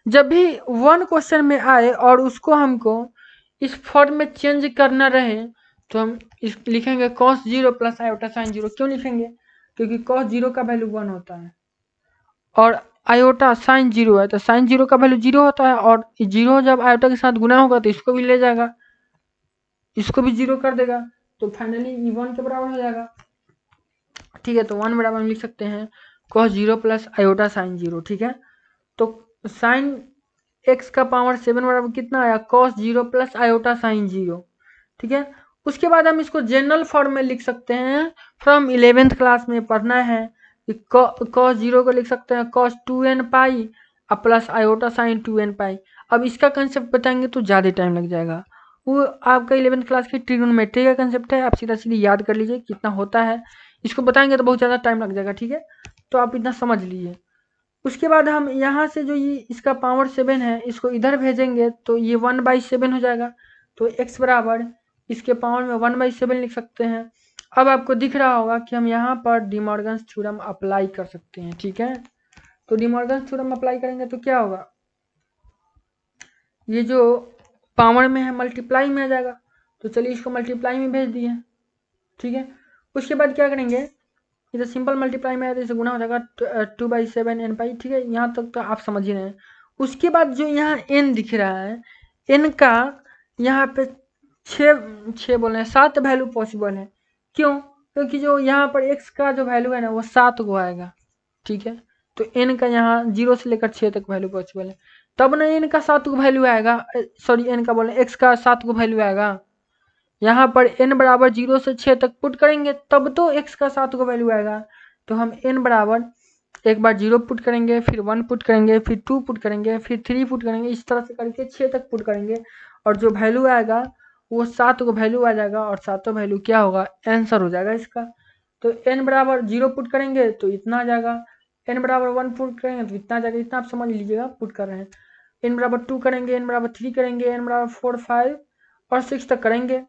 जब भी 1 क्वेश्चन में आए और उसको हमको इस फॉर्म में चेंज करना रहे तो हम इस लिखेंगे cos 0 प्लस आयोटा साइन 0। क्यों लिखेंगे, क्योंकि cos 0 का वैल्यू 1 होता है और आयोटा साइन 0 है, तो साइन 0 का वैल्यू 0 होता है, और 0 जब आयोटा के साथ गुना होगा तो इसको भी ले जाएगा, इसको भी 0 कर देगा, तो फाइनली ये 1 के बराबर हो जाएगा, ठीक है। तो 1 बराबर हम लिख सकते हैं cos 0 प्लस आयोटा साइन 0, ठीक है। तो साइन x का पावर 7 बराबर कितना आया, cos 0 प्लस आयोटा साइन 0, ठीक है। उसके बाद हम इसको जनरल फॉर्म में लिख सकते हैं, फ्रॉम 11th क्लास में पढ़ना है। cos 0 को लिख सकते हैं cos 2n pi plus iota sign 2n पाई। अब इसका कंसेप्ट बताएंगे तो ज़्यादा टाइम लग जाएगा, वो आपका 11th क्लास की ट्रिग्नोमेट्री का कंसेप्ट है, आप सीधा सीधी याद कर लीजिए कितना होता है। इसको बताएंगे तो बहुत ज़्यादा टाइम लग जाएगा, ठीक है। तो आप इतना समझ लीजिए। उसके बाद हम यहाँ से जो ये इसका पावर 7 है इसको इधर भेजेंगे तो ये 1/7 हो जाएगा। तो x बराबर इसके पावर में 1/7 लिख सकते हैं। अब आपको दिख रहा होगा कि हम यहाँ पर डिमॉर्गन्स थ्योरम अप्लाई कर सकते हैं, ठीक है। तो डिमॉर्गन्स थ्योरम अप्लाई करेंगे तो क्या होगा, ये जो पावर में है मल्टीप्लाई में आ जाएगा। तो चलिए इसको मल्टीप्लाई में भेज दिए, ठीक है। उसके बाद क्या करेंगे, इधर सिंपल मल्टीप्लाई में आया तो इसे गुना हो जाएगा 2/7 n पाई, ठीक है। यहाँ तक तो आप समझ ही रहे हैं। उसके बाद जो यहाँ n दिख रहा है, n का यहाँ पे 6 बोल रहे हैं 7 वैल्यू पॉसिबल है। क्यों, क्योंकि जो यहाँ पर x का जो वैल्यू है ना वो 7 को आएगा, ठीक है। तो n का यहाँ 0 से लेकर 6 तक वैल्यू पॉसिबल है, तब ना n का 7 को वैल्यू आएगा, सॉरी n का बोले x का 7 को वैल्यू आएगा। यहाँ पर n बराबर 0 से 6 तक पुट करेंगे तब तो x का 7 को वैल्यू आएगा। तो हम n बराबर एक बार 0 पुट करेंगे, फिर 1 पुट करेंगे, फिर 2 पुट करेंगे, फिर 3 पुट करेंगे, इस तरह से करके 6 तक पुट करेंगे और जो वैल्यू आएगा वो 7 को वैल्यू आ जाएगा और 7 वैल्यू क्या होगा, आंसर हो जाएगा इसका। तो n बराबर 0 पुट करेंगे तो इतना आ जाएगा, n बराबर 1 पुट करेंगे तो इतना आ जाएगा, इतना आप समझ लीजिएगा पुट कर रहे हैं। n बराबर 2 करेंगे, n बराबर 3 करेंगे, n बराबर 4 5 और 6 तक करेंगे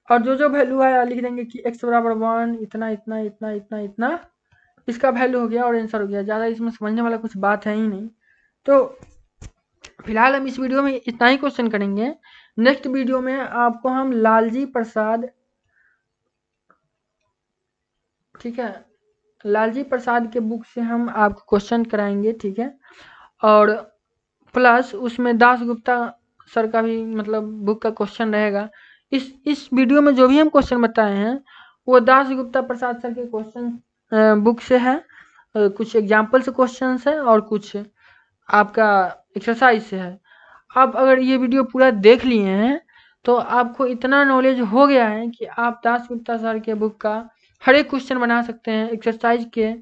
और जो जो वैल्यू आया लिख देंगे कि x बराबर 1 इतना इतना इतना इतना इतना इसका वैल्यू हो गया और आंसर हो गया। ज़्यादा इसमें समझने वाला कुछ बात है ही नहीं। तो फिलहाल हम इस वीडियो में इतना ही क्वेश्चन करेंगे। नेक्स्ट वीडियो में आपको हम लालजी प्रसाद, ठीक है, लालजी प्रसाद के बुक से हम आपको क्वेश्चन कराएंगे, ठीक है। और प्लस उसमें दासगुप्ता सर का भी मतलब बुक का क्वेश्चन रहेगा। इस वीडियो में जो भी हम क्वेश्चन बताए हैं वो दासगुप्ता प्रसाद सर के क्वेश्चन बुक से है। कुछ एग्जाम्पल से क्वेश्चन है और कुछ आपका एक्सरसाइज से है। आप अगर ये वीडियो पूरा देख लिए हैं तो आपको इतना नॉलेज हो गया है कि आप दासगुप्ता सर के बुक का हर एक क्वेश्चन बना सकते हैं, एक्सरसाइज के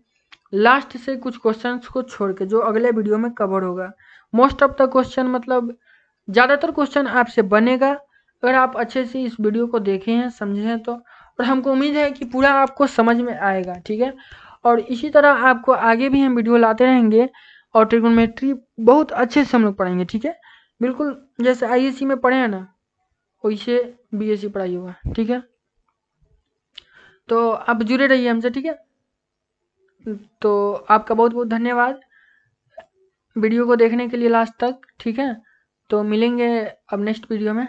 लास्ट से कुछ क्वेश्चंस को छोड़ के, जो अगले वीडियो में कवर होगा। मोस्ट ऑफ द क्वेश्चन मतलब ज़्यादातर क्वेश्चन आपसे बनेगा अगर आप अच्छे से इस वीडियो को देखे हैं, समझे हैं तो। और हमको उम्मीद है कि पूरा आपको समझ में आएगा, ठीक है। और इसी तरह आपको आगे भी हम वीडियो लाते रहेंगे और ट्रिग्नोमेट्री बहुत अच्छे से हम लोग पढ़ेंगे, ठीक है। बिल्कुल जैसे आईएससी में पढ़े हैं ना वैसे बीएससी पढ़ाई होगा, ठीक है। तो आप जुड़े रहिए हमसे, ठीक है। तो आपका बहुत बहुत धन्यवाद वीडियो को देखने के लिए लास्ट तक, ठीक है। तो मिलेंगे अब नेक्स्ट वीडियो में।